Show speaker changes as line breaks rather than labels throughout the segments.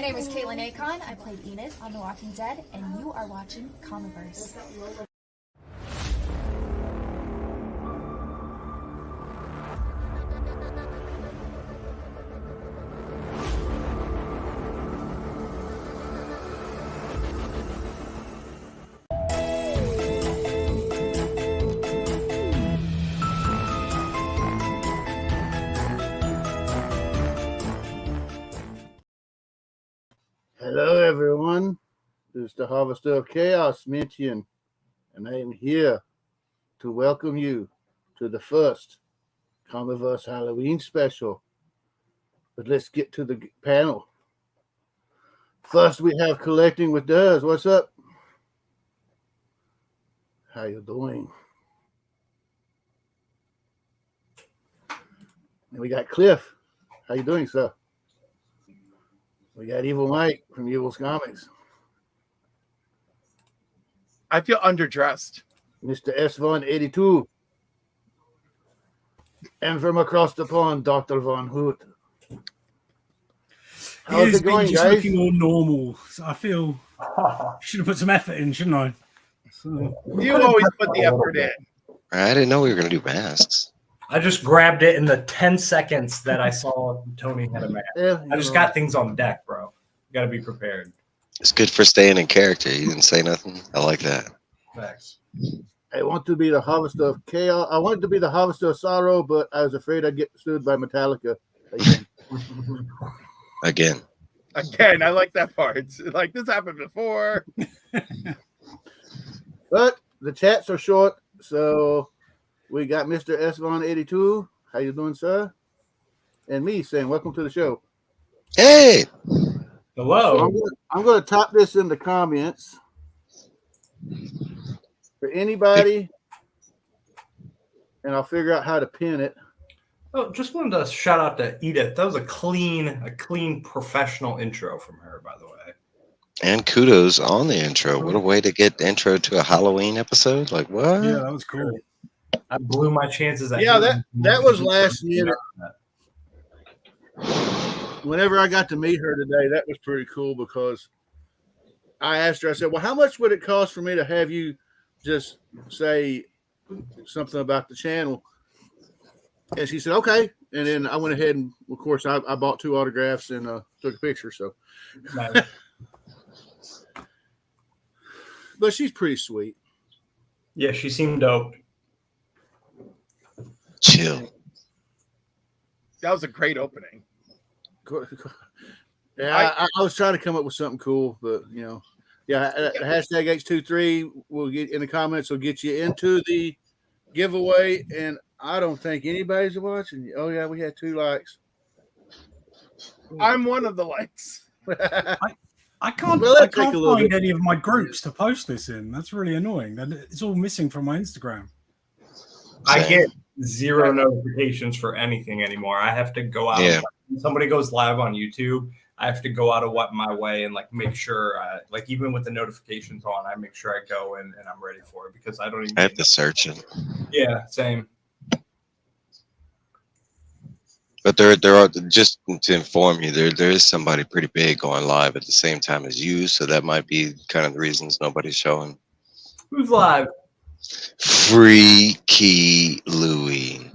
name is Caitlin Akon. I played Enid on The Walking Dead, and you are watching Comiverse.
Hello, everyone. This is the Harvester of Chaos, Mintian, and I am here to welcome you to the first Comiverse Halloween Special. But let's get to the panel. First, we have Collecting with Duz. What's up? How you doing? And we got Cliff. How you doing, sir? We got Evil Mike from Evil's Comics.
I feel underdressed.
Mr. S. Von 82. And from across the pond, Dr. Von Hoot. How's it going,
just
guys?
Looking all normal. So I feel should have put some effort in, shouldn't I? So,
You always put the effort in.
I didn't know we were going to do masks.
I just grabbed it in the 10 seconds that I saw Tony had a mask.
Yeah,
I just got things on deck, bro. You got to be prepared.
It's good for staying in character. You didn't say nothing. I like that.
Facts.
I want to be the Harvester of Chaos. I wanted to be the Harvester of Sorrow, but I was afraid I'd get sued by Metallica.
Again.
Again, I like that part. It's like this happened before.
But the chats are short, so we got Mr. S. Von 82. How you doing, sir? And me saying, welcome to the show.
Hey!
Hello.
So I'm going to top this in the comments. For anybody, and I'll figure out how to pin it.
Oh, just wanted to shout out to Edith. That was a clean professional intro from her, by the way.
And kudos on the intro. What a way to get intro to a Halloween episode. Like, what?
yeah, that was cool.
I blew my chances.
Yeah, that was last minute. Whenever I got to meet her today, that was pretty cool because I asked her, I said, well, how much would it cost for me to have you just say something about the channel? And she said, okay. And then I went ahead and, of course, I bought 2 autographs and took a picture. So,
Nice.
But she's pretty sweet.
Yeah, she seemed dope.
Chill.
That was a great opening.
Yeah, I was trying to come up with something cool, but yeah, hashtag H23 will get in the comments. Will get you into the giveaway, and I don't think anybody's watching. Oh yeah, we had 2 likes.
I'm one of the likes.
I can't find any of my groups to post this in. That's really annoying. It's all missing from my Instagram.
I get 0 notifications for anything anymore. I have to go out.
Yeah.
When somebody goes live on YouTube, I have to go out of my way and make sure, even with the notifications on, I make sure I go in and I'm ready for it because I don't even.
I have to search it.
Yeah, same.
But there are, just to inform you, there is somebody pretty big going live at the same time as you, so that might be kind of the reasons nobody's showing.
Who's live?
Freaky Louie.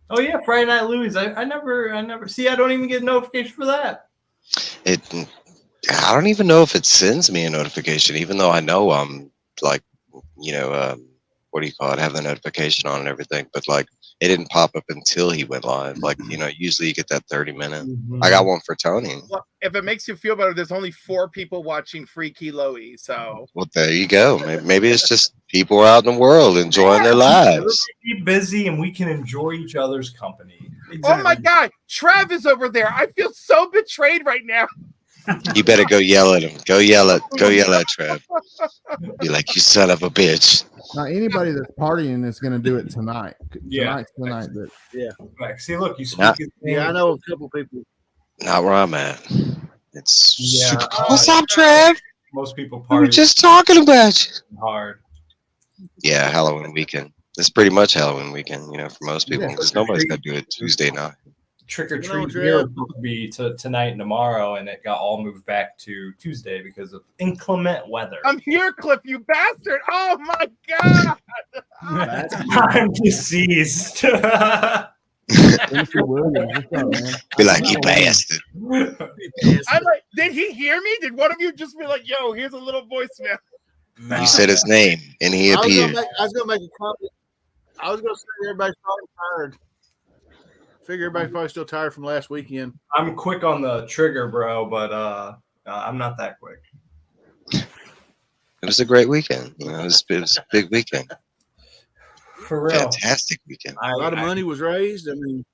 Oh yeah, Friday Night Louie's. I never see. I don't even get a notification for that.
I don't even know if it sends me a notification, even though I know I'm what do you call it? Have the notification on and everything, but it didn't pop up until he went live. Usually you get that 30-minute.
Mm-hmm.
I got one for Tony.
Well, if it makes you feel better, there's only 4 people watching Freaky Louie. So
Well, there you go. Maybe it's just people are out in the world enjoying their lives.
Be busy and we can enjoy each other's company.
Exactly.
Oh my God, Trev is over there. I feel so betrayed right now.
You better go yell at him. Go yell at Trev. Be like, you son of a bitch.
Now, anybody that's partying is going to do it tonight.
Yeah.
Tonight. But
Like, see, look, you
Not-
speak his name.
Yeah, I know a couple people.
Not where I'm at. It's super cool.
What's up,
Trev?
Most people
We were
party
just talking about you.
hard.
Yeah, Halloween weekend. It's pretty much Halloween weekend, for most people,
Yeah,
because nobody's gonna do it Tuesday night.
trick or
You know,
treat
Drew.
here was supposed to be tonight and tomorrow, and it got all moved back to Tuesday because of inclement weather.
I'm here, Cliff, you bastard. Oh my God.
I'm deceased.
Timothy Williams, what's up, man?
Be like, you bastard.
I'm like, did he hear me? Did one of you just be like, yo, here's a little voicemail?
You said his name, and he appeared.
I was gonna make a comment. I was gonna say everybody's probably tired. Figure everybody's probably still tired from last weekend.
I'm quick on the trigger, bro, but I'm not that quick.
It was a great weekend. You know, it was a big weekend.
For real.
Fantastic weekend.
A lot of money was raised. I mean,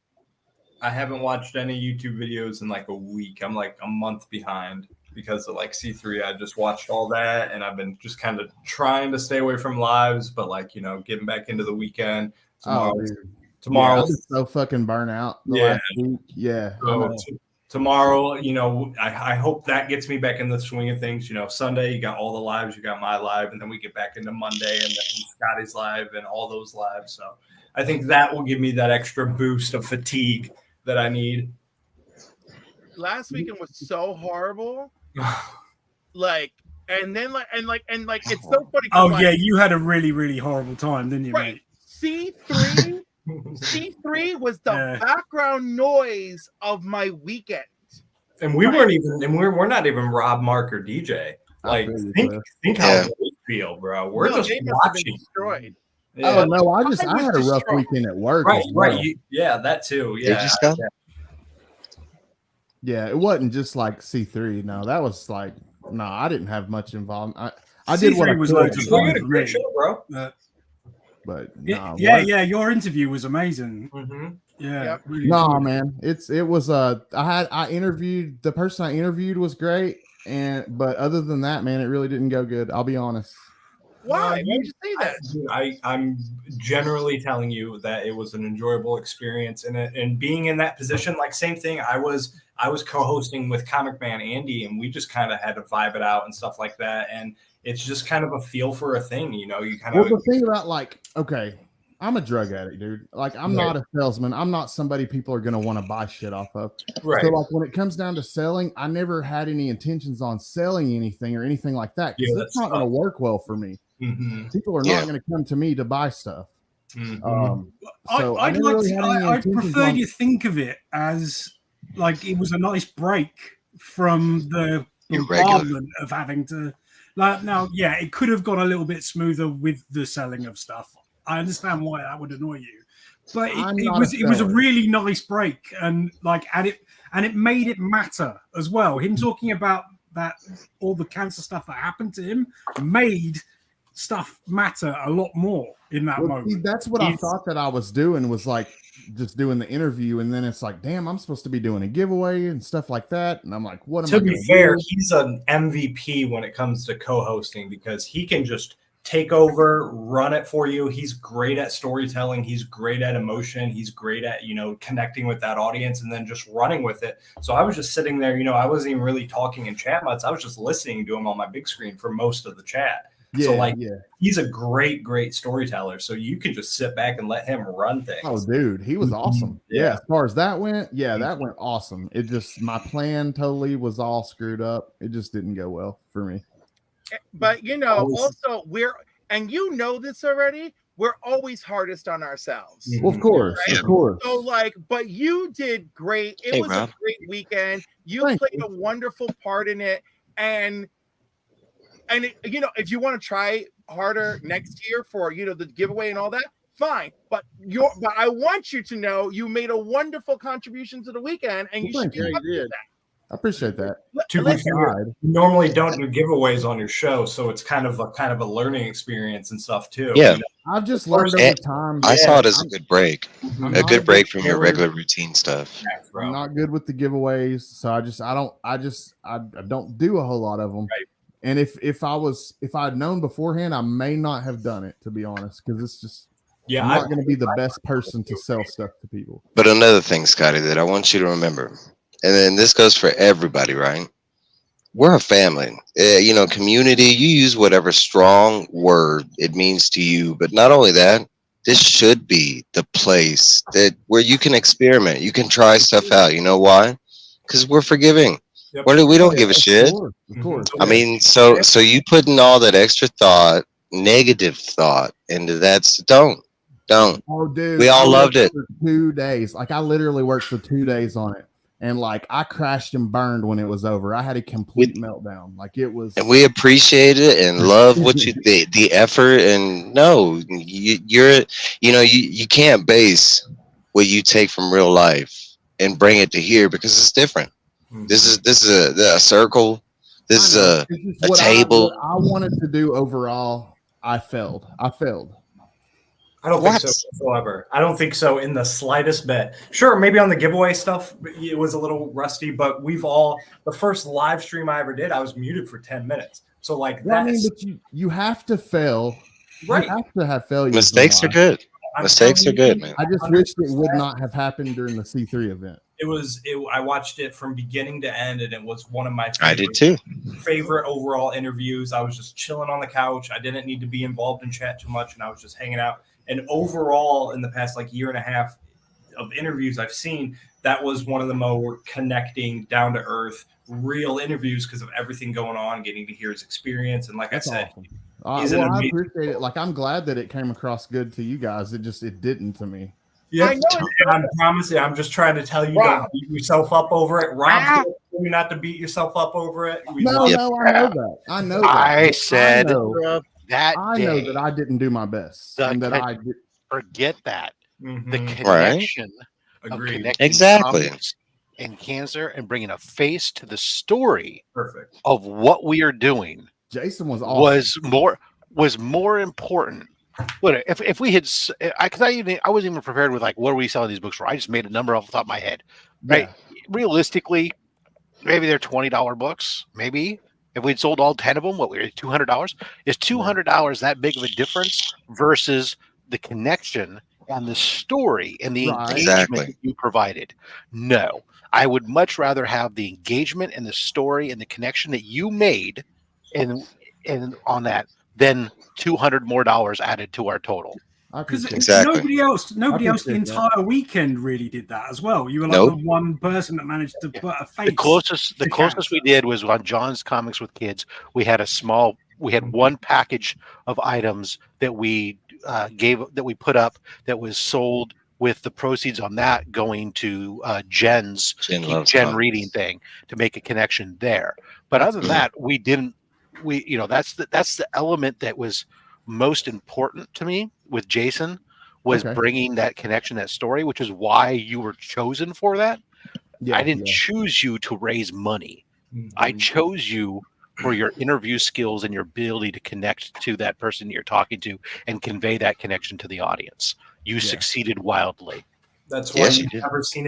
I haven't watched any YouTube videos in like a week. I'm like a month behind because of like C3. I just watched all that, and I've been just kind of trying to stay away from lives, but like, you know, getting back into the weekend tomorrow.
Yeah, I was so fucking burnt out last week. Yeah.
So tomorrow, you know, I hope that gets me back in the swing of things. You know, Sunday, you got all the lives, you got my live, and then we get back into Monday and then Scotty's live and all those lives. So I think that will give me that extra boost of fatigue that I need.
Last weekend was so horrible. And it's so funny.
Oh yeah, you had a really, really horrible time, didn't you,
Right.
mate?
C3 was the background noise of my weekend.
And we're not even Rob, Mark, or DJ. Like, think how we feel, bro. We're just watching.
Destroyed.
Yeah.
Oh no, I had a rough weekend at work.
Right,
as well.
right. Yeah, that too.
Did
Yeah.
you, Scott?
Yeah, it wasn't just like C3. No, that was like I didn't have much involvement. I
C3
did what I
was
could.
loads of fun for me.
Show, bro.
But
yeah, your interview was amazing.
Mm-hmm.
Yeah.
Yep.
Really
No,
good.
man, it was I interviewed the person I interviewed was great, but other than that, man, it really didn't go good. I'll be honest.
Why? Why would you say that?
I'm generally telling you that it was an enjoyable experience, and being in that position, like same thing. I was co-hosting with Comic Man Andy, and we just kind of had to vibe it out and stuff like that. And it's just kind of a feel for a thing, you know. You kind of
the thing about okay, I'm a drug addict, dude. Like I'm not a salesman. I'm not somebody people are gonna want to buy shit off of.
Right.
So like when it comes down to selling, I never had any intentions on selling anything or anything like that because it's not gonna work well for me.
Mm-hmm.
People are not going to come to me to buy stuff.
Mm-hmm.
So
I'd prefer you think of it as like it was a nice break from the bombardment of having to. Like now, yeah, it could have gone a little bit smoother with the selling of stuff. I understand why that would annoy you, but it was a really nice break, and it made it matter as well. Him talking about that, all the cancer stuff that happened to him, made stuff matter a lot more in that moment.
See, that's what I thought that I was doing, was like just doing the interview, and then it's like, damn, I'm supposed to be doing a giveaway and stuff like that, and I'm like, what am I? To be
fair, he's an MVP when it comes to co-hosting because he can just take over, run it for you. He's great at storytelling. He's great at emotion. He's great at, you know, connecting with that audience and then just running with it. So I was just sitting there, you know, I wasn't even really talking in chat much. I was just listening to him on my big screen for most of the chat. He's a great storyteller. So you can just sit back and let him run things.
Oh, dude, he was awesome. Yeah, as far as that went, that went awesome. It just, my plan totally was all screwed up. It just didn't go well for me.
But you know, also and you know this already, we're always hardest on ourselves.
Well, of course,
right?
of course.
So but you did great. It was a great weekend. You played a wonderful part in it, and you know, if you want to try harder next year for, you know, the giveaway and all that, fine. But I want you to know you made a wonderful contribution to the weekend, and you should be happy with that.
I appreciate that.
You normally don't do giveaways on your show, so it's kind of a learning experience and stuff too.
Yeah,
you know?
I've just learned over time.
I saw it as a good break, a good break from your regular routine stuff.
I'm not good with the giveaways, so I don't do a whole lot of them.
Right.
And if I'd known beforehand, I may not have done it, to be honest, because it's just I'm not going to be the best person to sell stuff to people.
But another thing, Scotty, that I want you to remember, and then this goes for everybody, right? We're a family. You know, community, you use whatever strong word it means to you. But not only that, this should be the place that where you can experiment, you can try stuff out. You know why? Because we're forgiving.
Yep.
We don't give a shit.
Of course.
I mean, so you putting all that extra thought, negative thought into that. Don't.
Oh, dude,
We all loved it.
For 2 days. Like I literally worked for 2 days on it. And like I crashed and burned when it was over. I had a complete meltdown. Like it was,
and we appreciate it and love what you the effort. And no, you can't base what you take from real life and bring it to here because it's different. This is a circle. This is a table.
I wanted to do overall. I failed.
I don't think so whatsoever. I don't think so in the slightest bit. Sure, maybe on the giveaway stuff, it was a little rusty, but the first live stream I ever did, I was muted for 10 minutes. So like that.
I mean, but you have to fail.
Right.
You have to have failures.
Mistakes are good. Mistakes are good, man.
I just wish it would not have happened during the C3 event.
I watched it from beginning to end, and it was one of my favorite overall interviews. I was just chilling on the couch. I didn't need to be involved in chat too much, and I was just hanging out. And overall, in the past like year and a half of interviews I've seen, that was one of the more connecting, down to earth, real interviews because of everything going on, getting to hear his experience. And like
That's
I said,
awesome. I appreciate it. Like I'm glad that it came across good to you guys. It didn't to me.
Yeah, I know. And I'm promising. I'm just trying to tell you don't beat yourself up over it. Rob's telling you not to beat yourself up over it.
I know that. I know that.
I said that
I know that I didn't do my best, and that I did.
Forget that.
Mm-hmm.
The connection of connecting comics and cancer and bringing a face to the story of what we are doing.
Jason was awesome.
was more important. But if we had, because I wasn't even prepared with like what are we selling these books for? I just made a number off the top of my head. Right? Yeah. Realistically, maybe they're $20 books. Maybe if we'd sold all 10 of them, what we were $200. Is $200 that big of a difference versus the connection and the story and the engagement that you provided? No, I would much rather have the engagement and the story and the connection that you made, and on that than $200 more added to our total.
Because nobody else the entire weekend really did that as well. You were like the one person that managed to put a face.
The closest we did was on John's Comics with Kids. We had one package of items that we put up that was sold with the proceeds on that going to Jen reading thing to make a connection there. But other than that, we didn't. That's the element that was most important to me with Jason was bringing that connection, that story, which is why you were chosen for that. I didn't choose you to raise money. I chose you for your interview skills and your ability to connect to that person you're talking to and convey that connection to the audience. You succeeded wildly.
That's why you've never seen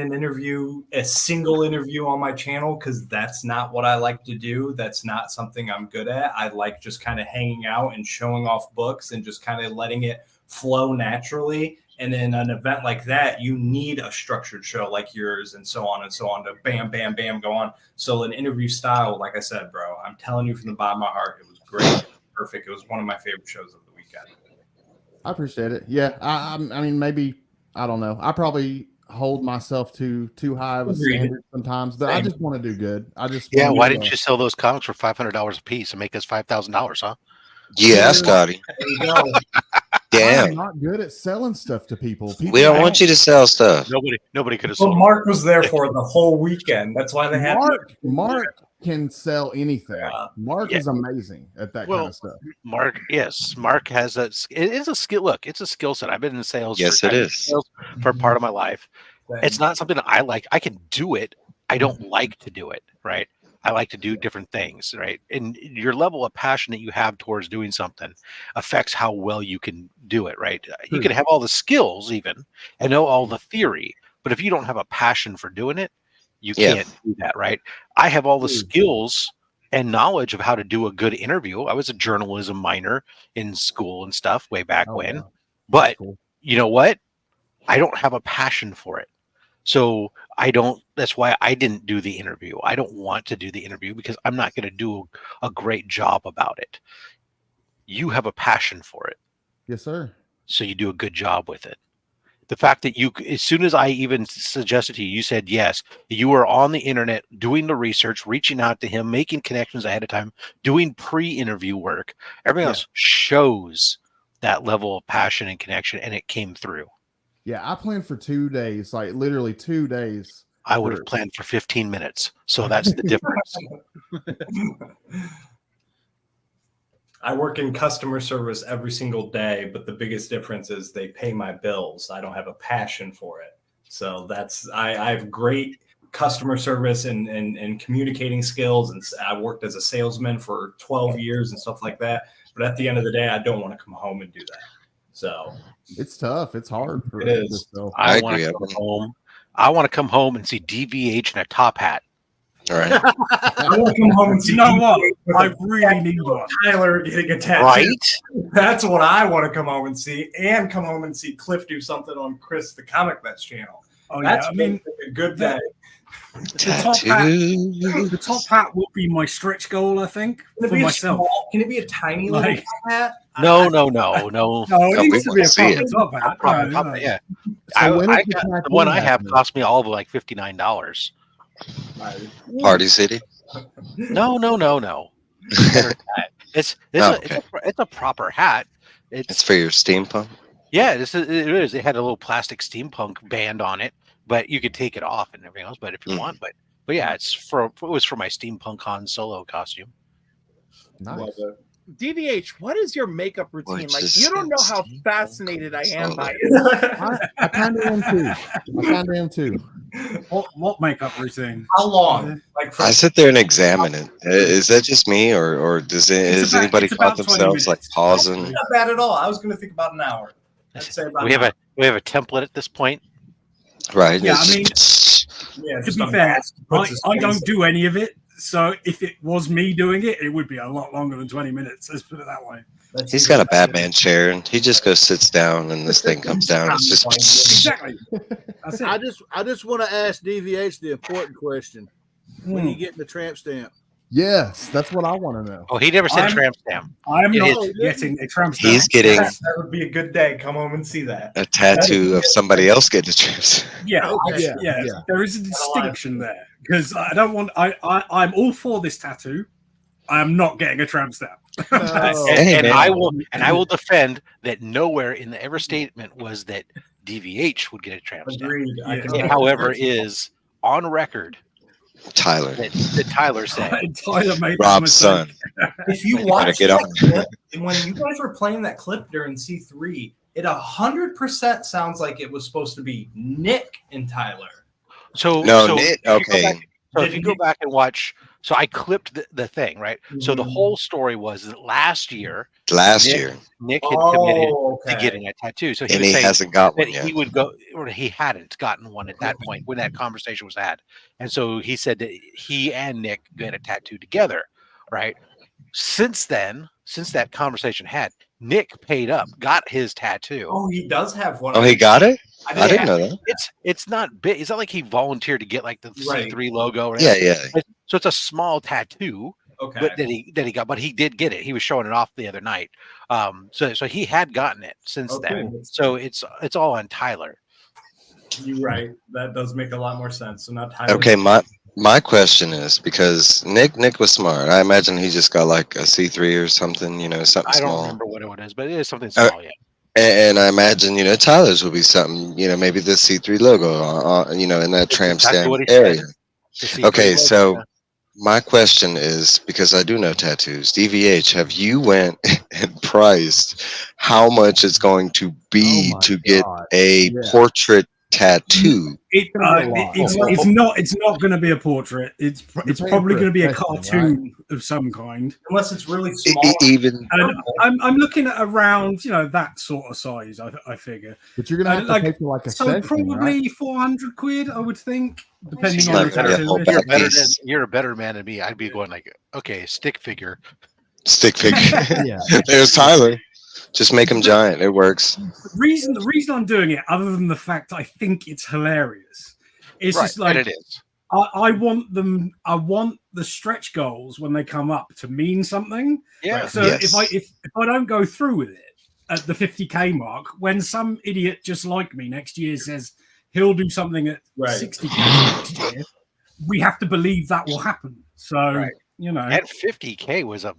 a single interview on my channel, because that's not what I like to do. That's not something I'm good at. I like just kind of hanging out and showing off books and just kind of letting it flow naturally. And in an event like that, you need a structured show like yours and so on to bam, bam, bam, go on. So an interview style, like I said, bro, I'm telling you from the bottom of my heart, it was great. It was perfect. It was one of my favorite shows of the weekend.
I appreciate it. Yeah. I mean, maybe, I don't know. I probably hold myself too high of a standard sometimes, but I just want to do good.
Why didn't you sell those comics for $500 a piece and make us $5,000, huh?
Yeah, Scotty. Damn.
I'm not good at selling stuff to people.
We don't want you to sell stuff.
Nobody could have sold.
Well, Mark was there for the whole weekend. That's why they had
Mark can sell anything. Mark is amazing at that kind of stuff.
Mark has it is a skill. Look, it's a skill set. I've been in sales. For part of my life. It's not something that I like. I can do it. I don't like to do it. Right. I like to do different things. Right. And your level of passion that you have towards doing something affects how well you can do it. Right. You can have all the skills even and know all the theory, but if you don't have a passion for doing it, you can't do that, right? I have all the skills and knowledge of how to do a good interview. I was a journalism minor in school and stuff way back when. But you know what? I don't have a passion for it. So that's why I didn't do the interview. I don't want to do the interview because I'm not going to do a great job about it. You have a passion for it.
Yes, sir.
so you do a good job with it. The fact that you, as soon as I even suggested to you, you said yes. You were on the internet doing the research, reaching out to him, making connections ahead of time, doing pre-interview work. Everything else shows that level of passion and connection, and it came through.
Yeah, I planned for 2 days, like literally 2 days.
I would have planned for 15 minutes. So that's the difference.
I work in customer service every single day, but the biggest difference is they pay my bills. I don't have a passion for it. So I have great customer service and communicating skills. And I worked as a salesman for 12 years and stuff like that. But at the end of the day, I don't want to come home and do that. So
it's tough. It's hard.
It is.
I want to come home. I want to come home and see DVH in a top hat.
All right.
I want to come home and see.
You know what? I really need one.
Tyler getting a tattoo.
Right?
That's what I want to come home and see, and come home and see Cliff do something on Chris the Comiverse channel.
Oh
That's
yeah, I mean,
a good day.
The top hat would be my stretch goal, I think, for myself.
Can it be a tiny little hat?
No.
No, it needs to be a proper top hat.
Yeah.
So
The one I have cost me all of like $59.
Party City?
No. It's a proper hat.
It's for your steampunk?
Yeah, it is. It had a little plastic steampunk band on it, but you could take it off and everything else. But if you want, but yeah, it was for my steampunk Han Solo costume.
Nice.
DVH, what is your makeup routine? Like, you don't know how fascinated I am by it.
I kind of am too.
What makeup routine?
How long?
I sit there and examine it. Is that just me, or does anybody caught themselves like pausing?
Not bad at all. I was going to think about an hour. I'd say about
we have a template at this point.
Right.
Yeah, I mean, to be fair, I don't do any of it. So if it was me doing it, it would be a lot longer than 20 minutes. Let's put it that way.
He's got a Batman chair, and he just goes sits down, and this thing comes down. It's just
exactly.
I just want to ask DVH the important question: when you get the tramp stamp?
Yes, that's what I want to know.
Oh, he never said tramp stamp.
I'm not getting a tramp stamp.
He's getting
that would be a good day. Come home and see that.
A tattoo of somebody else getting a tramp stamp.
Yeah, there is a distinction there because I don't want. I'm all for this tattoo. I am not getting a tramp stamp.
and I will defend that nowhere in the ever statement was that DVH would get a tramp stamp.
Agreed.
It, however, is on record.
Tyler.
That Tyler said.
Tyler made
Rob's son.
If you watch that clip, and when you guys were playing that clip during C3, it 100% sounds like it was supposed to be Nick and Tyler.
Nick. Okay.
If you go back and watch, so I clipped the thing, right? Mm-hmm. So the whole story was that last year, Nick had committed to getting a tattoo. So he
hasn't got one yet.
He would go, or he hadn't gotten one at that point when that conversation was had. And so he said that he and Nick get a tattoo together, right? Since then, since that conversation had, Nick paid up, got his tattoo.
Oh, he does have one.
Oh, he got it? I didn't know that.
It's not big. It's not like he volunteered to get like the C3 logo. Or
yeah.
So it's a small tattoo.
Okay.
But that he got, but he did get it. He was showing it off the other night. So he had gotten it since then. So it's all on Tyler.
You're right. That does make a lot more sense. So not Tyler.
Okay, my question is, because Nick was smart. I imagine he just got like a C3 or something, something small.
I don't remember what it is, but it is something small, yeah.
And I imagine, Tyler's will be something, maybe the C3 logo, in that tramp stamp area. Okay, so my question is, because I do know tattoos, DVH, have you went and priced how much it's going to be to get a portrait tattoo?
It's not going to be a portrait. It's probably going to be a cartoon of some kind,
unless it's really small.
I'm looking at around that sort of size. I figure.
But you're going to have to pay for like a session,
probably
right?
400 quid, I would think, depending on the tattoo.
You're a better man than me. I'd be going like, okay, stick figure.
Yeah. There's Tyler. Just make them giant. It works.
The reason I'm doing it, other than the fact I think it's hilarious, is just like
it is.
I want the stretch goals when they come up to mean something.
Yeah.
So if I don't go through with it, at the 50K mark when some idiot just like me next year says he'll do something at 60K next year. We have to believe that will happen. So, you know.
And 50K was a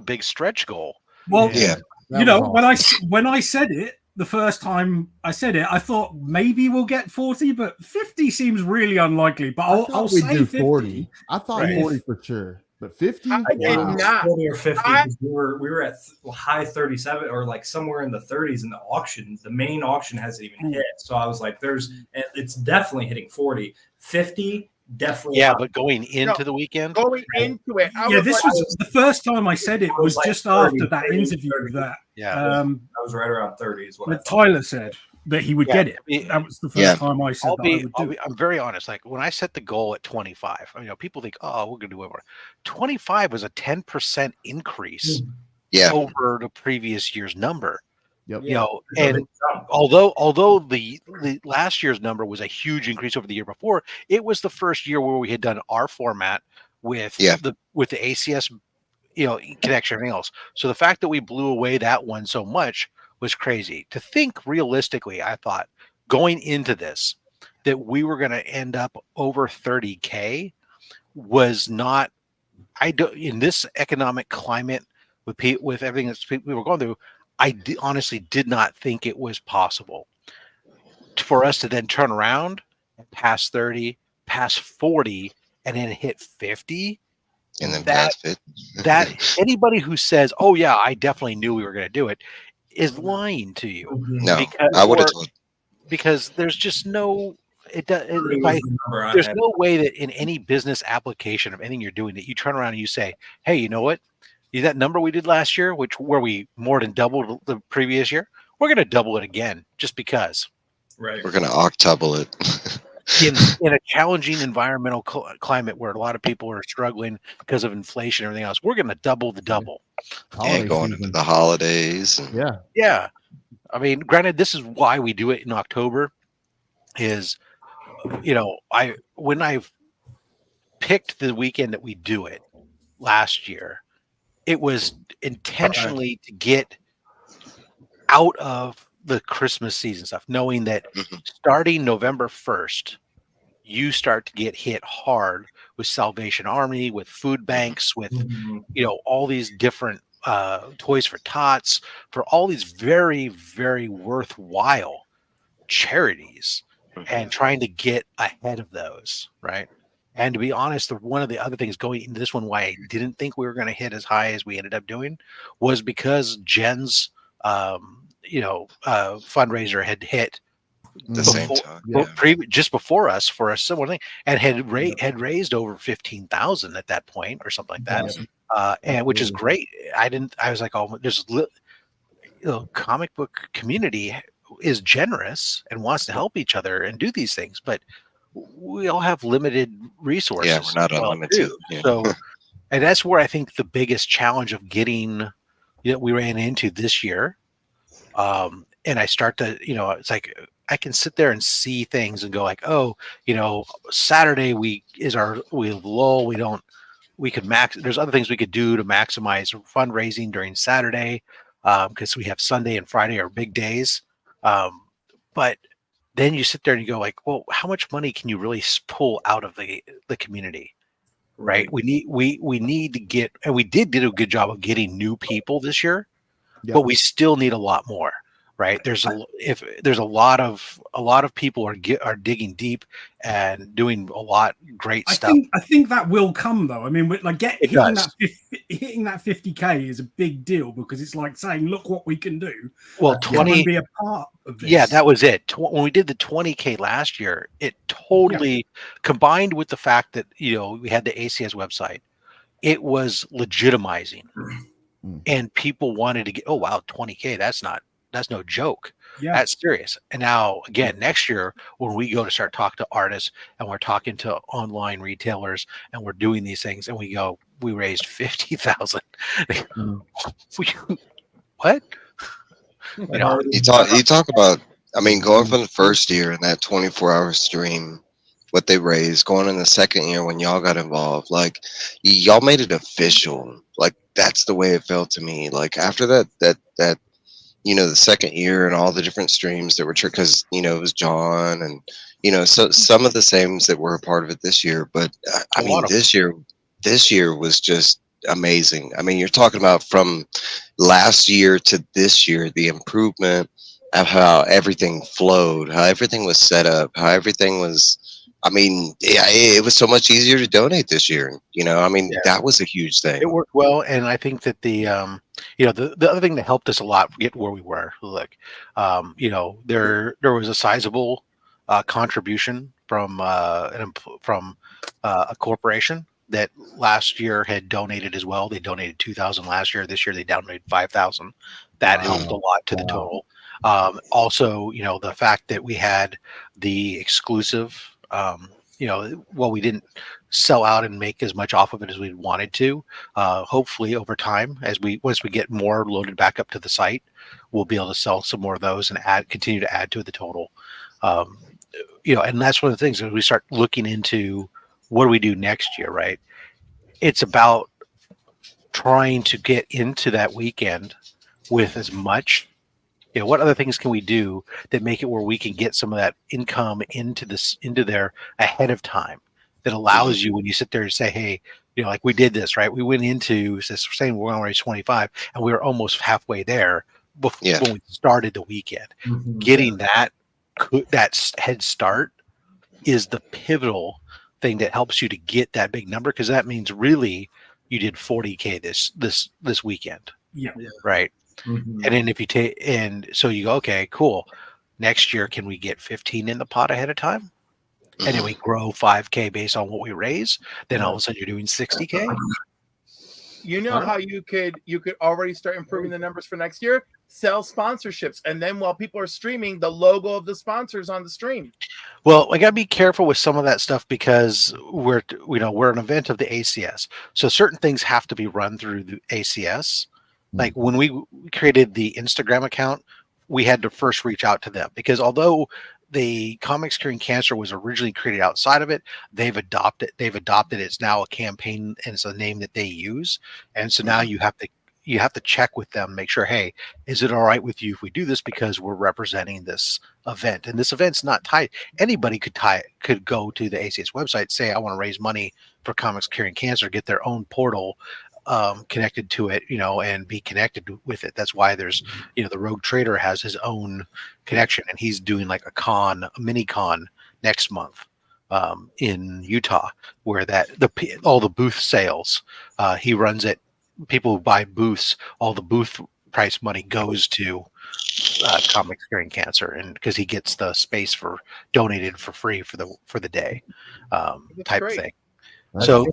big stretch goal.
Well, you know, awesome. when I said it, the first time I said it, I thought maybe we'll get 40, but 50 seems really unlikely. But I'll say
do
50.
40. I thought 40 for sure, but 50?
I did not. 40 or 50. We were at high 37 or like somewhere in the 30s in the auction. The main auction hasn't even hit. So I was like, it's definitely hitting 40. 50, definitely.
Yeah, but going into the weekend?
Going into it.
This was the first time I said it was just after that interview that
I was right around 30 is what
Tyler said that he would get it. That was the first time I said
I'm very honest. Like when I set the goal at 25, people think, oh, we're going to do it more. 25 was a 10% increase over the previous year's number.
Yep.
You know, and although the last year's number was a huge increase over the year before, it was the first year where we had done our format with the ACS, connection, everything else. So the fact that we blew away that one so much was crazy. To think realistically, I thought going into this that we were going to end up over 30K was not. In this economic climate with everything that we were going through, I honestly did not think it was possible for us to then turn around and pass 30, pass 40, and then hit 50.
And then pass 50.
That anybody who says, "Oh yeah, I definitely knew we were going to do it," is lying to you.
No, I would have told.
Because there's just no. There's no way that in any business application of anything you're doing that you turn around and you say, "Hey, you know what? That number we did last year, where we more than doubled the previous year, we're going to double it again just because."
Right.
We're going to octuple it.
in a challenging environmental climate where a lot of people are struggling because of inflation and everything else, we're going to double the double.
And going into the holidays.
Yeah. I mean, granted, this is why we do it in October. Is when I picked the weekend that we do it last year, it was intentionally to get out of the Christmas season stuff, knowing that starting November 1st, you start to get hit hard with Salvation Army, with food banks, with all these different Toys for Tots, for all these very, very worthwhile charities, and trying to get ahead of those, right? And to be honest, one of the other things going into this one, why I didn't think we were going to hit as high as we ended up doing, was because Jen's, fundraiser had hit
the same time,
just before us for a similar thing, and had raised over 15,000 at that point or something like that, and which is great. I was like, oh, there's comic book community is generous and wants to help each other and do these things, but we all have limited resources.
Yeah, we're not unlimited.
So, and that's where I think the biggest challenge of getting we ran into this year. And I start to, it's like I can sit there and see things and go like, oh, Saturday we lull. We could there's other things we could do to maximize fundraising during Saturday, because we have Sunday and Friday are big days. But then you sit there and you go like, well, how much money can you really pull out of the community? Right. We need to get, and we did a good job of getting new people this year, but we still need a lot more. Right. There's a lot of people are digging deep and doing a lot of great stuff.
I think that will come though. I mean, like hitting that 50K is a big deal, because it's like saying, look what we can do.
Well, 20
be a part of this.
Yeah, that was it. When we did the 20K last year, it totally combined with the fact that we had the ACS website. It was legitimizing, and people wanted to get. Oh wow, 20K. That's no joke. Yeah. That's serious. And now, again, next year, when we go to start talking to artists and we're talking to online retailers and we're doing these things, and we go, we raised 50,000. What?
You talk about, going from the first year in that 24-hour stream, what they raised, going in the second year when y'all got involved, like y'all made it official. Like that's the way it felt to me. Like after that the second year and all the different streams that were because it was John and so some of the sames that were a part of it this year, but I mean this year was just amazing. I mean, you're talking about from last year to this year, the improvement of how everything flowed, how everything was set up, how everything was. I mean, yeah, it was so much easier to donate this year. I mean, that was a huge thing.
It worked well, and I think that the other thing that helped us a lot get where we were. Look, there was a sizable contribution from a corporation that last year had donated as well. They donated 2,000 last year. This year they donated 5,000. That helped a lot to the total. Also, the fact that we had the exclusive. We didn't sell out and make as much off of it as we wanted to. Hopefully, over time, once we get more loaded back up to the site, we'll be able to sell some more of those and continue to add to the total. And that's one of the things as we start looking into what do we do next year, right? It's about trying to get into that weekend with as much. What other things can we do that make it where we can get some of that income into there ahead of time that allows you when you sit there and say, hey, like we did this, right? We went into this saying we're going to raise 25 and we were almost halfway there when we started the weekend. Getting that head start is the pivotal thing that helps you to get that big number, because that means really you did 40K this weekend.
Yeah.
Right. And then if you take, and so you go, okay, cool. Next year, can we get 15 in the pot ahead of time? And then we grow 5K based on what we raise. Then all of a sudden you're doing 60K.
How you could already start improving the numbers for next year? Sell sponsorships, and then while people are streaming, the logo of the sponsors on the stream.
Well, I gotta be careful with some of that stuff because we're an event of the ACS, so certain things have to be run through the ACS. Like when we created the Instagram account, we had to first reach out to them because although the Comics Curing Cancer was originally created outside of it, they've adopted it's now a campaign and it's a name that they use. And so now you have to check with them, make sure, hey, is it all right with you if we do this because we're representing this event? And this event's not tied. Anybody could go to the ACS website, say, I want to raise money for Comics Curing Cancer, get their own portal connected to it, and be connected with it. That's why there's, the Rogue Trader has his own connection, and he's doing like a mini con next month in Utah, where all the booth sales, he runs it. People who buy booths, all the booth price money goes to Comics Curing Cancer, and because he gets the space donated for free for the day, type of thing. So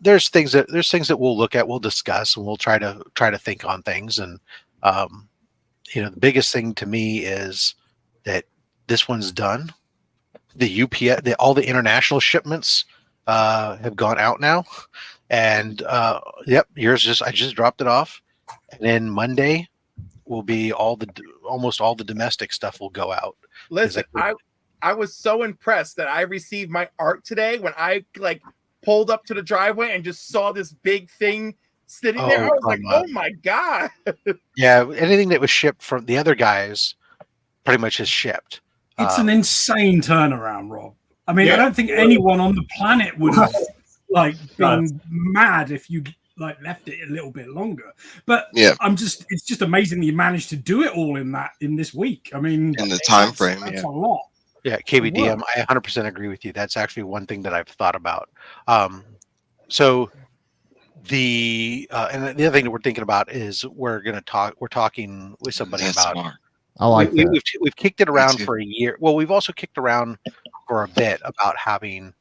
there's things that we'll look at, we'll discuss, and we'll try to think on things. And the biggest thing to me is that this one's done. The UPS, all the international shipments have gone out now, and yours I just dropped it off, and then Monday will be almost all the domestic stuff will go out.
Listen, I was so impressed that I received my art today when I pulled up to the driveway and just saw this big thing sitting there. I was like, oh my God.
Yeah, anything that was shipped from the other guys pretty much is shipped.
It's an insane turnaround, Rob. I mean, I don't think anyone on the planet would have been mad if you left it a little bit longer. But it's just amazing that you managed to do it all in this week. I mean,
in the time frame,
that's a lot.
Yeah, KBDM, I 100% agree with you. That's actually one thing that I've thought about. So the other thing that we're thinking about is we're talking with somebody about.
Smart.
I like that.
We've kicked it around for a year. Well, we've also kicked around for a bit about having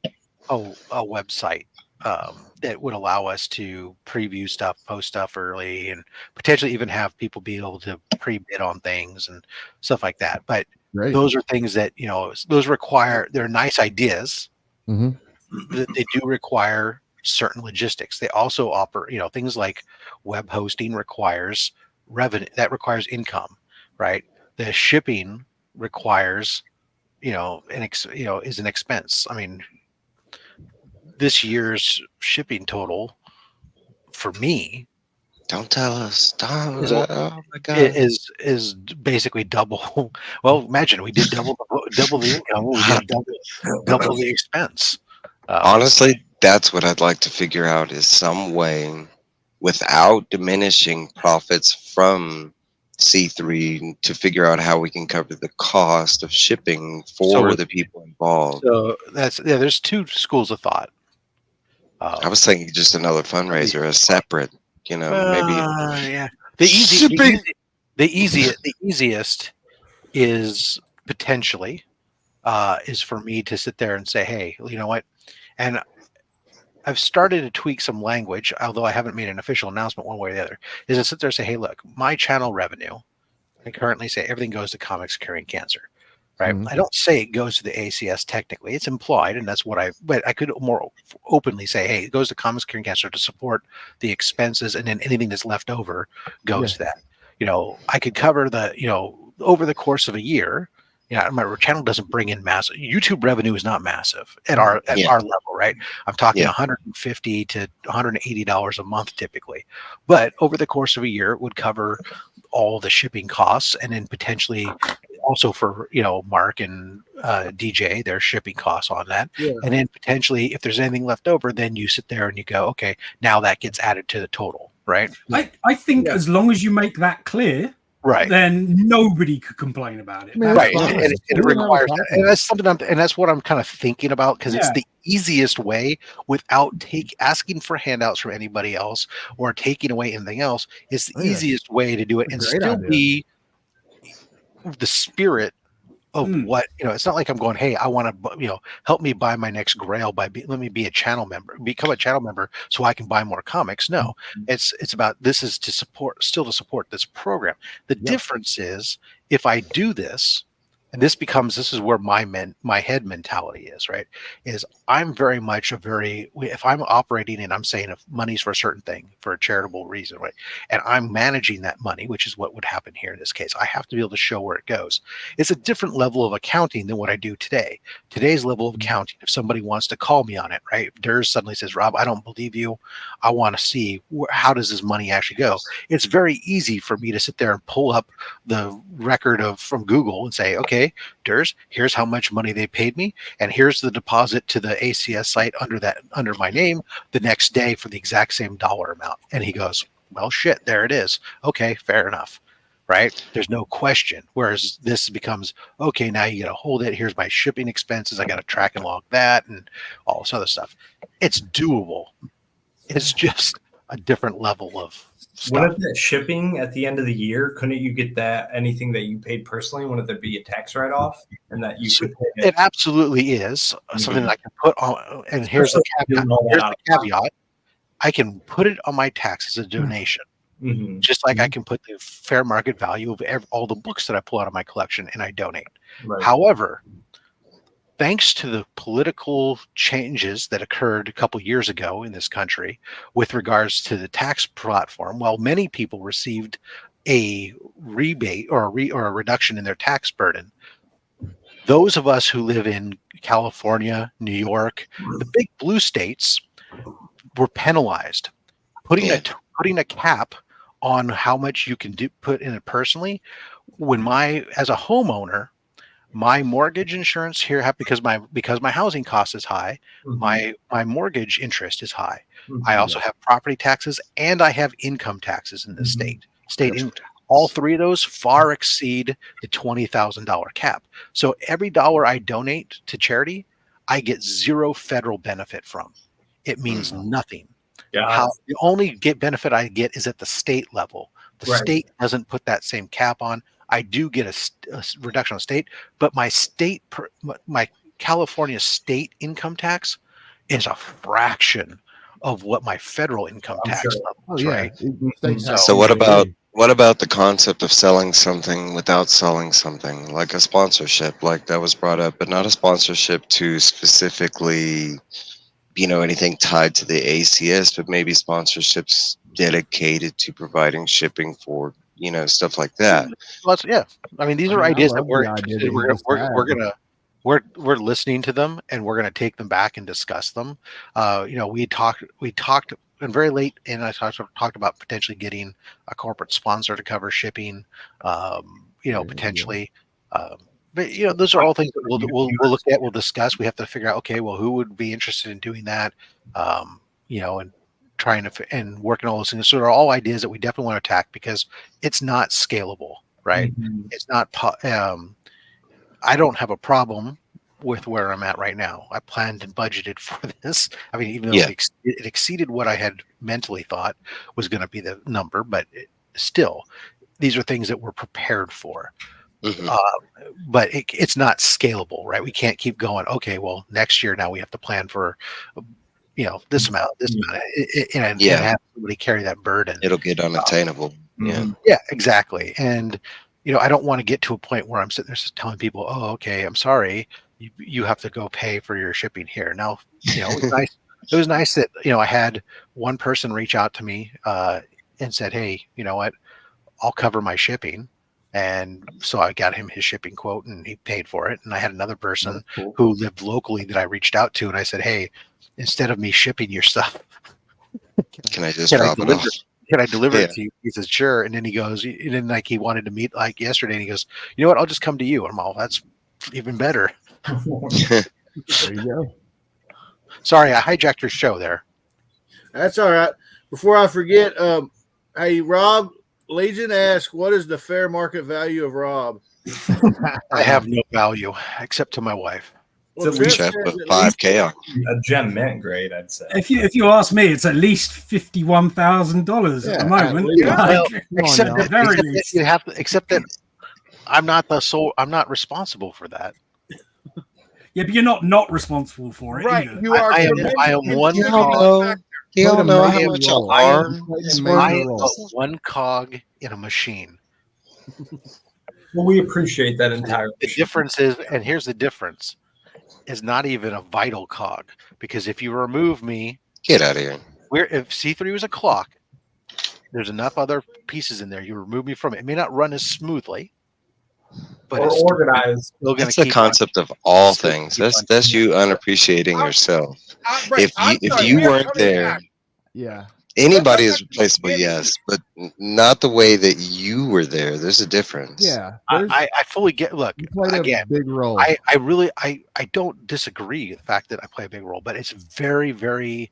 a website that would allow us to preview stuff, post stuff early, and potentially even have people be able to pre-bid on things and stuff like that. But those are things that they're nice ideas. That they do require certain logistics. They also offer, things like web hosting requires revenue, that requires income, right? The shipping requires, is an expense. I mean, this year's shipping total for me
Don't tell us.
Oh my God. Is basically double. Well, imagine we did double the income. We did double the expense.
Honestly, that's what I'd like to figure out is some way without diminishing profits from C3 to figure out how we can cover the cost of shipping for the people involved.
So there's two schools of thought.
I was thinking just another fundraiser, a separate, maybe.
Yeah. The easiest is potentially is for me to sit there and say, hey, you know what? And I've started to tweak some language, although I haven't made an official announcement one way or the other, is to sit there and say, hey, look, my channel revenue, I currently say everything goes to comics curing cancer, right? I don't say it goes to the ACS technically. It's implied, and that's what but I could more openly say, hey, it goes to comics curing cancer to support the expenses, and then anything that's left over goes to that. I could cover over the course of a year. My channel doesn't bring in massive. YouTube revenue is not massive at our level, right? I'm talking $150 to $180 a month typically, but over the course of a year, it would cover all the shipping costs, and then potentially also for Mark and DJ, their shipping costs on that, and then potentially if there's anything left over, then you sit there and you go, okay, now that gets added to the total, right?
I think as long as you make that clear. Right, then nobody could complain about it.
Right, and it requires that, and that's something that's what I'm kind of thinking about, because it's the easiest way without asking for handouts from anybody else or taking away anything else. It's the easiest way to do it and still be the spirit of what it's not like I'm going, hey, I want to help me buy my next grail let me be a channel member, become a channel member so I can buy more comics. No, it's about this is to support this program. The difference is if I do this, and this is where my head mentality is, right? Is I'm very much if I'm operating and I'm saying if money's for a certain thing, for a charitable reason, right? And I'm managing that money, which is what would happen here in this case. I have to be able to show where it goes. It's a different level of accounting than what I do today. Today's level of accounting, if somebody wants to call me on it, right? Durs suddenly says, Rob, I don't believe you. I want to see how does this money actually go? It's very easy for me to sit there and pull up the record from Google and say, okay, Durs, here's how much money they paid me, and here's the deposit to the ACS site under my name the next day for the exact same dollar amount. And he goes, well, shit, there it is. Okay, fair enough. Right? There's no question. Whereas this becomes, okay, now you got to hold it. Here's my shipping expenses. I got to track and log that and all this other stuff. It's doable. It's just a different level of stuff.
Wouldn't that shipping at the end of the year, couldn't you get that anything that you paid personally? Wouldn't there be a tax write-off? And that you could pay
it absolutely is something that I can put on. And here's the caveat. I can put it on my tax as a donation. Just like I can put the fair market value of all the books that I pull out of my collection and I donate. Right. However, thanks to the political changes that occurred a couple years ago in this country with regards to the tax platform, while many people received a rebate or a reduction in their tax burden, those of us who live in California, New York, the big blue states were penalized, putting a cap on how much you can put in it personally. When as a homeowner, my mortgage insurance here, because my housing cost is high, my mortgage interest is high. I also have property taxes and I have income taxes in the state. All three of those far exceed the $20,000 cap. So every dollar I donate to charity, I get zero federal benefit from. It means nothing. The only benefit I get is at the state level. The state doesn't put that same cap on. I do get a reduction on state, but my California state income tax is a fraction of what my federal income tax level is, right?
So what about the concept of selling something without selling something, like a sponsorship, like that was brought up, but not a sponsorship to specifically, anything tied to the ACS, but maybe sponsorships dedicated to providing shipping for, stuff like that.
I mean, these are ideas that we're listening to them and we're gonna take them back and discuss them. We talked and very late, and I talked about potentially getting a corporate sponsor to cover shipping. Potentially. But those are all things that we'll look at, we'll discuss. We have to figure out, okay, well, who would be interested in doing that? And trying to and working all those things. So they're all ideas that we definitely want to attack because it's not scalable, right? It's not. I don't have a problem with where I'm at right now. I planned and budgeted for this. I mean, even though it exceeded what I had mentally thought was going to be the number, but still, these are things that we're prepared for. But it's not scalable, right? We can't keep going. Okay, well, next year now we have to plan for, this amount, and have somebody carry that burden.
It'll get unattainable.
Yeah, exactly. And I don't want to get to a point where I'm sitting there just telling people, "Oh, okay, I'm sorry, you have to go pay for your shipping here." Now, it was nice. It was nice that I had one person reach out to me and said, "Hey, you know what? I'll cover my shipping." And so I got him his shipping quote and he paid for it. And I had another person who lived locally that I reached out to and I said, "Hey, instead of me shipping your stuff,
can I drop it off?
Can I deliver it to you?" He says, "Sure." And then he goes, and then he wanted to meet yesterday and he goes, "You know what? I'll just come to you." I'm all, that's even better.
There you go.
Sorry, I hijacked your show there.
That's all right. Before I forget, hey, Rob, Legion asks, what is the fair market value of Rob?
I have no value except to my wife.
Well,
It's
Check with 5K on.
a gem mint grade, I'd say.
If you ask me, it's at least $51,000 at the moment.
Except that I'm not responsible for that.
Yeah, but you're not responsible for it,
Right?
either.
You are.
I am one cog.
You don't know how much
I am one cog in a machine.
Well, we appreciate that entirely.
The difference is, and here's the difference, is not even a vital cog. Because if you remove me,
get out of here.
If C3 was a clock, there's enough other pieces in there. You remove me from it. It may not run as smoothly, but it's
organized.
That's the concept of all things. That's you unappreciating yourself.
Right.
If you weren't there, anybody is replaceable, yes, but not the way that you were there. There's a difference.
Yeah,
I fully get. Look, again,
a big role.
I don't disagree with the fact that I play a big role, but it's very, very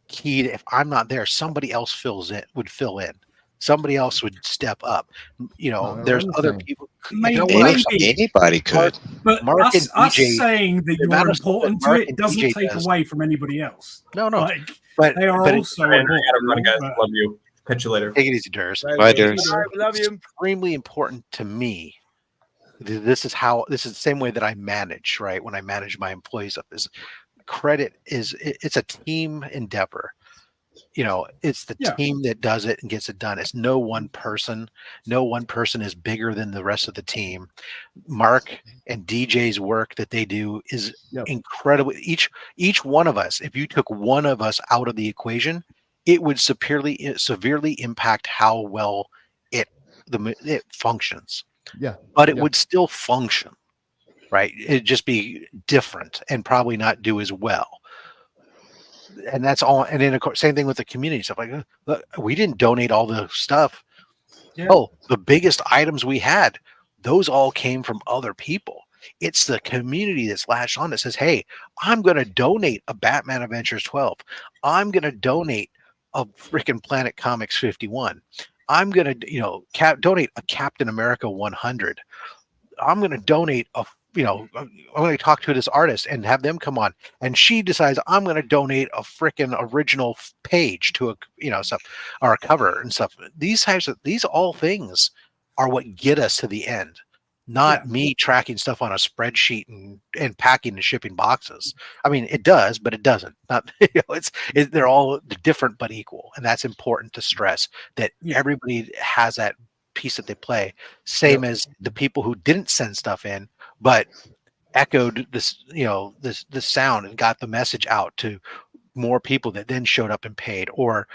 key. If I'm not there, somebody else would fill in. Somebody else would step up. There's other people.
Anybody could.
But
Mark
us
and DJ,
saying that you are important to it doesn't
DJ
take
does.
away from anybody else.
No.
But they are
but
also
Run, guys. Love you. Catch you later.
Take it easy, Durs.
Bye, Durs.
All right, we love you.
Extremely important to me. This is the same way that I manage, right? When I manage my employees up, is credit it's a team endeavor. It's the team that does it and gets it done. It's no one person. No one person is bigger than the rest of the team. Mark and DJ's work that they do is incredible. Each one of us, if you took one of us out of the equation, it would severely impact how well it functions. Yeah. But it would still function, right? It'd just be different and probably not do as well. And that's all. And then, of course, same thing with the community stuff. Like, look, we didn't donate all the stuff. Yeah. Oh, the biggest items we had, those all came from other people. It's the community that's latched on that says, "Hey, I'm going to donate a Batman Adventures 12. I'm going to donate a freaking Planet Comics 51. I'm going to, donate a Captain America 100. I'm going to donate I'm going to talk to this artist and have them come on." And she decides, "I'm going to donate a freaking original page to stuff or a cover and stuff." These all things are what get us to the end, not me tracking stuff on a spreadsheet and packing and shipping boxes. I mean, it does, but it doesn't. Not, they're all different but equal. And that's important to stress, that everybody has that piece that they play. Same as the people who didn't send stuff in, but echoed this, the sound and got the message out to more people that then showed up and paid, or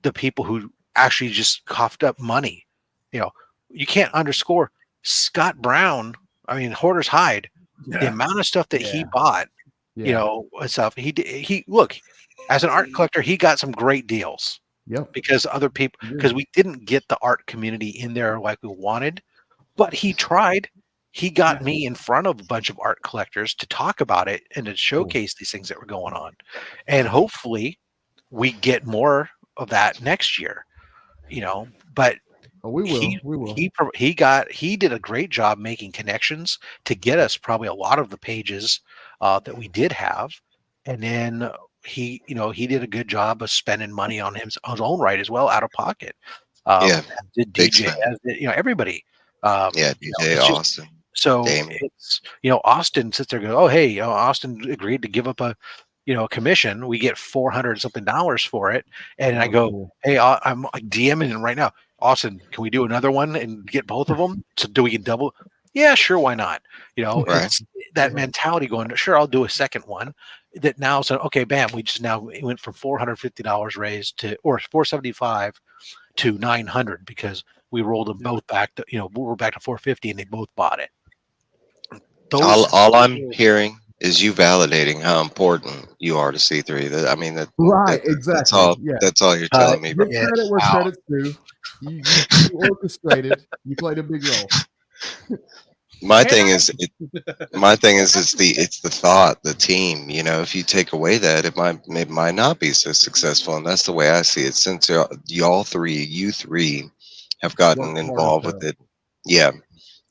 the people who actually just coughed up money. You can't underscore Scott Brown. I mean, Hoarder's Hide, the amount of stuff that he bought, and stuff. He look, as an art collector, he got some great deals.
Yep.
Because other people, because we didn't get the art community in there like we wanted, but he tried. He got me in front of a bunch of art collectors to talk about it and to showcase these things that were going on. And hopefully we get more of that next year, but
we will.
He did a great job making connections to get us probably a lot of the pages that we did have. And then he did a good job of spending money on his own right as well, out of pocket. Did DJ, everybody.
DJ Austin.
So it's, Austin sits there and goes, oh, hey, Austin agreed to give up a commission. We get $400 something for it. And I go, hey, I'm like DMing him right now. Austin, can we do another one and get both of them? So do we get double? Yeah, sure. Why not? It's that mentality going, sure, I'll do a second one. That now, so okay, bam, we went from $450 raised or $475 to $900 because we rolled them both back to, we're back to $450 and they both bought it.
All I'm hearing is you validating how important you are to C3.
Exactly.
That's all you're telling me.
Give credit where credit's due. You orchestrated. You played a big role.
My thing is it's the thought, the team. If you take away that, it might not be so successful, and that's the way I see it. Since you three have gotten involved with it,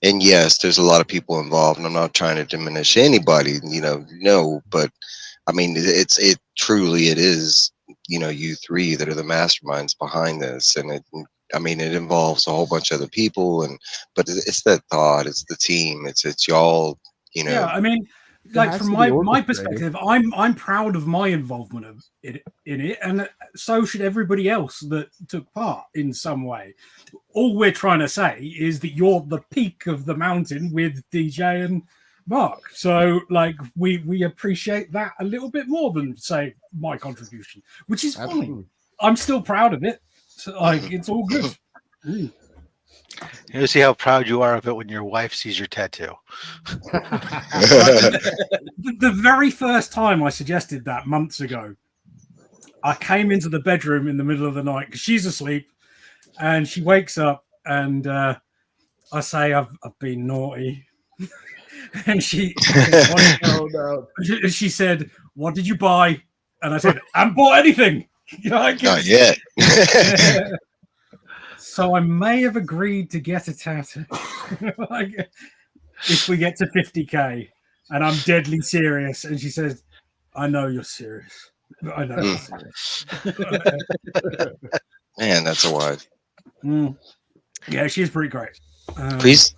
and yes, there's a lot of people involved, and I'm not trying to diminish anybody, but I mean, it truly is, you three that are the masterminds behind this, and it involves a whole bunch of other people, but it's that thought, it's the team, it's y'all,
Yeah, I mean, like from my perspective, I'm proud of my involvement in it, and so should everybody else that took part in some way. All we're trying to say is that you're the peak of the mountain with DJ and Mark. So, like, we appreciate that a little bit more than, say, my contribution, which is fine. I'm still proud of it. So, like, it's all good.
You see how proud you are of it when your wife sees your tattoo.
The very first time I suggested that months ago, I came into the bedroom in the middle of the night because she's asleep, and she wakes up, and I say, I've been naughty. And she said, what did you buy? And I said, I haven't bought anything.
Not yet.
So I may have agreed to get a tattoo if we get to 50K, and I'm deadly serious. And she says, I know you're serious. I know you're serious.
Man, that's a wife.
Yeah, she's pretty great.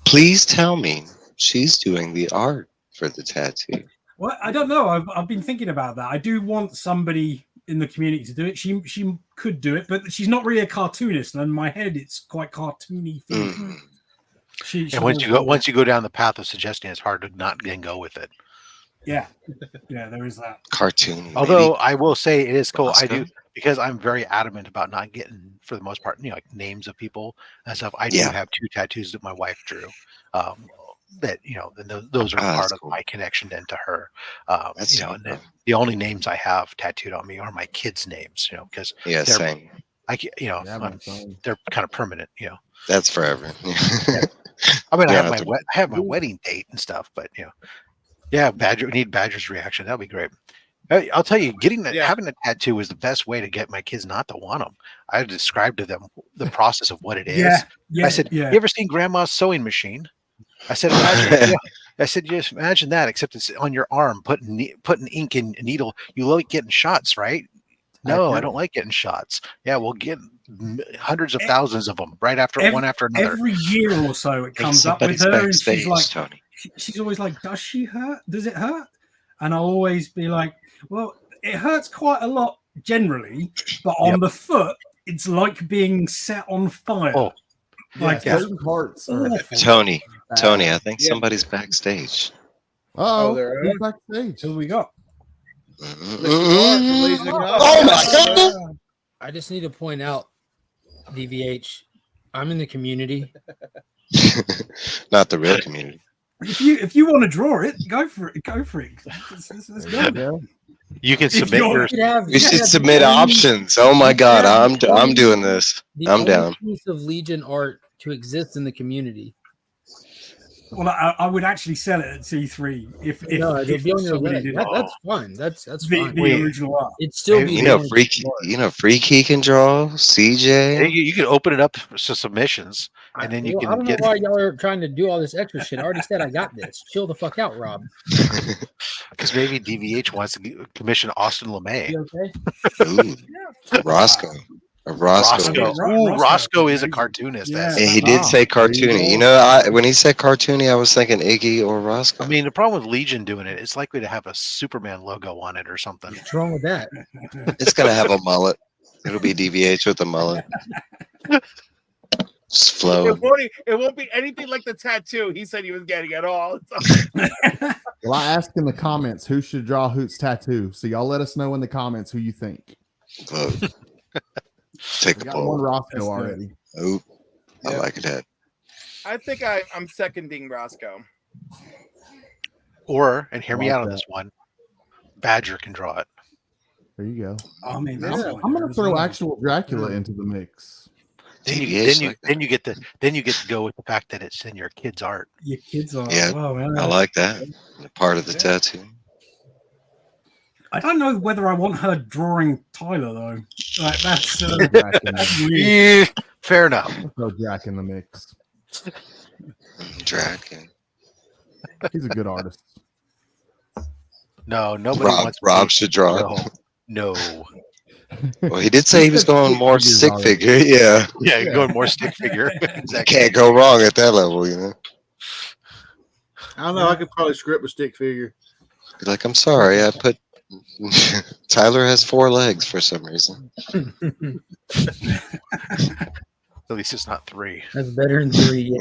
Please tell me she's doing the art for the tattoo.
Well, I don't know. I've been thinking about that. I do want somebody in the community to do it. She could do it, but she's not really a cartoonist, and in my head it's quite cartoony.
And once you go down the path of suggesting, it's hard to not then go with it.
Yeah, there is that
cartoon.
Although I will say it is cool. I do, because I'm very adamant about not getting, for the most part, like names of people and stuff. I do have 2 tattoos that my wife drew. That those are part of my connection then to her. And the only names I have tattooed on me are my kids' names. Because
same.
They're kind of permanent.
That's forever.
I mean, I have my wedding date and stuff, but need Badger's reaction. That'd be great. I'll tell you, having a tattoo is the best way to get my kids not to want them. I described to them the process of what it is. I said, "You ever seen Grandma's sewing machine?" I said, just imagine that, except it's on your arm, putting ink in a needle. You like getting shots, right? No, I don't like getting shots. Yeah, we'll get hundreds of thousands of them one after another.
Every year or so, it comes up with her, and she's like, she's always like, "Does she hurt? Does it hurt?" And I'll always be like, "Well, it hurts quite a lot generally, but on the foot, it's like being set on fire."
Oh. Like certain parts.
Tony, I think somebody's backstage.
They're backstage.
Who we got?
Oh my God!
I just need to point out, DVH, I'm in the community.
Not the real community.
If you want to draw it, go for it. Go for it. Let's go.
You can submit yours.
We should submit options. Oh my God, I'm doing this. I'm down.
Piece of Legion art to exist in the community.
Well, I would actually sell it at C3 if
it'll be on your
somebody
leg.
did
That's fine. That's fine.
The original art.
It's still
Freaky can draw. CJ.
You can open it up to submissions, and then you can.
I don't know why y'all are trying to do all this extra shit. I already said I got this. Chill the fuck out, Rob.
Because maybe DVH wants to commission Austin LeMay.
You okay?
Ooh, Roscoe.
Roscoe is a cartoonist.
Yeah. And he did say cartoony. You know, when he said cartoony, I was thinking Iggy or Roscoe.
I mean, the problem with Legion doing it, it's likely to have a Superman logo on it or something.
What's wrong with that?
It's gonna have a mullet. It'll be DVH with a mullet. Just flow.
It won't be anything like the tattoo he said he was getting at all.
Well, I asked in the comments who should draw Hoot's tattoo. So y'all let us know in the comments who you think.
Vote. Take the poll.
One Roscoe already.
Oh, I like that.
I think I'm seconding Roscoe.
Or, and hear me out on this one, Badger can draw it.
There you go.
I mean,
I'm going to throw actual Dracula into the mix.
Then you get to go with the fact that it's in your kid's art.
Your kids are.
Yeah, I like that. Part of the tattoo.
I don't know whether I want her drawing Tyler though. Like that's
fair enough.
Throw Jack in the mix.
Draken.
He's a good artist.
No, nobody
Rob should draw it.
No.
Well, he did say he was going more stick figure. Yeah.
Yeah, going more stick figure.
Exactly. Can't go wrong at that level, you know.
I don't know. I could probably script a stick figure.
Be like, I'm sorry, I put Tyler has 4 legs for some reason.
At least it's not 3.
That's better than 3. Yeah.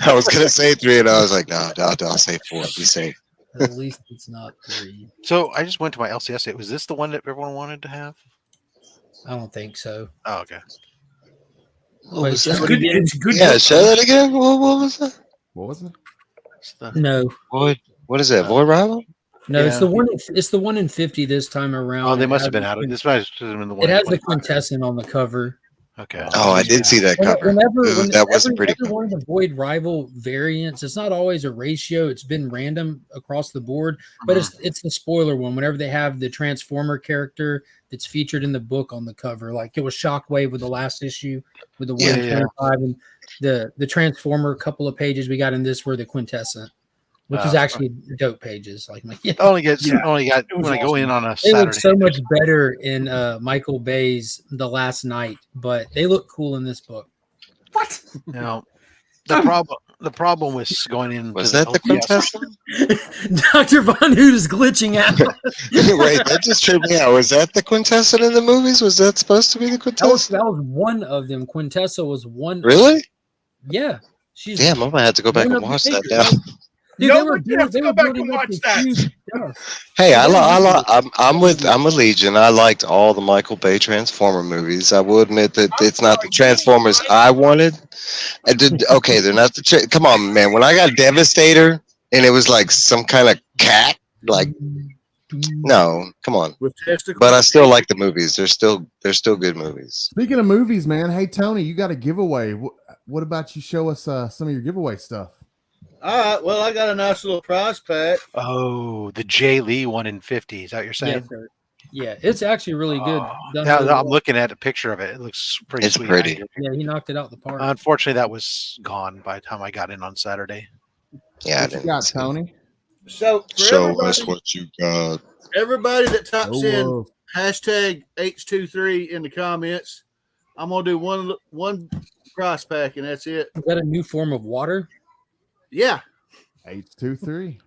I was gonna say 3, and I was like, no, I'll say 4. Be safe.
At least it's not 3.
So I just went to my LCS. Was this the one that everyone wanted to have?
I don't think so.
Oh, okay.
Wait,
it's good.
Yeah, say that again. What was that?
What was it?
No.
Void. What is that? Void Rival?
No, it's the one. It's the 1 in 50 this time around.
Oh, they must have been out of this. Might have been the one.
It has the quintessent on the cover.
Okay.
Oh, I did see that cover. That wasn't pretty cool.
One of the Void Rival variants. It's not always a ratio. It's been random across the board, but it's the spoiler one. Whenever they have the Transformer character that's featured in the book on the cover, like it was Shockwave with the last issue with the 1 in 25, and the Transformer couple of pages we got in this were the quintessent. Which is actually dope pages. Like
only got when I go in on a Saturday.
They look so much better in Michael Bay's The Last Night, but they look cool in this book.
What?
No. The problem with going in
was that the quintessent?
Dr. Von Hoot is glitching out.
Wait, that just tripped me out. Was that the quintessent in the movies? Was that supposed to be the quintessent?
That was one of them. Quintessa was one.
Really?
Yeah.
Damn, I'm gonna have to go back and watch that now.
Dude, they were building watch that.
Hey, I'm with Legion. I liked all the Michael Bay Transformer movies. I will admit that it's not the Transformers I wanted. Okay, they're not the. Come on, man. When I got Devastator and it was like some kind of cat, like no, come on. But I still like the movies. They're still good movies.
Speaking of movies, man. Hey Tony, you got a giveaway. What about you show us some of your giveaway stuff?
All right. Well, I got a nice little prize pack.
Oh, the Jay Lee 1 in 50. Is that what you're saying?
Yes, sir. Yeah, it's actually really good.
Now I'm looking at a picture of it. It looks pretty sweet.
Pretty.
Yeah, he knocked it out the park.
Unfortunately, that was gone by the time I got in on Saturday.
Yeah,
what you got, Tony?
So
show us what you got.
Everybody that types in hashtag H23 in the comments, I'm gonna do one prize pack, and that's it.
Is that a new form of water?
Yeah.
H23.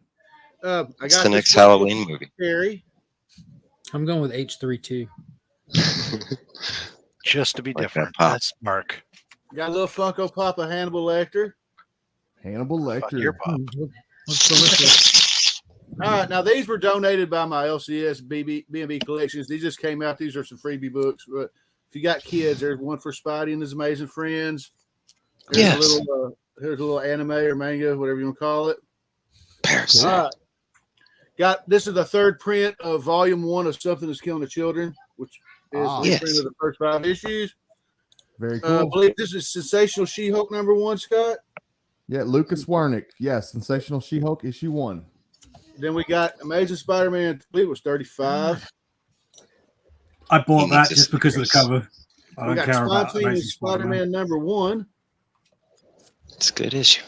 I
it's
got
the next Halloween movie.
Harry.
I'm going with H32.
Just to be different. That's Mark.
Got a little Funko Pop of Hannibal Lecter.
Hannibal Lecter.
Your pop.
All right, now these were donated by my LCS B&B collections. These just came out. These are some freebie books. But if you got kids, there's one for Spidey and His Amazing Friends. Here's a little anime or manga, whatever you want to call it.
Comparison.
This is the third print of Volume 1 of Something That's Killing the Children, which is the print of the first 5 issues.
Very cool.
I believe this is Sensational She-Hulk #1, Scott.
Yeah, Lucas Wernick. Yes, Sensational She-Hulk issue 1.
Then we got Amazing Spider-Man. I believe it was 35.
I bought that just because of the cover. I
We
don't
got
care about
Spotty and
Amazing Spider-Man.
Spider-Man #1.
It's a good issue.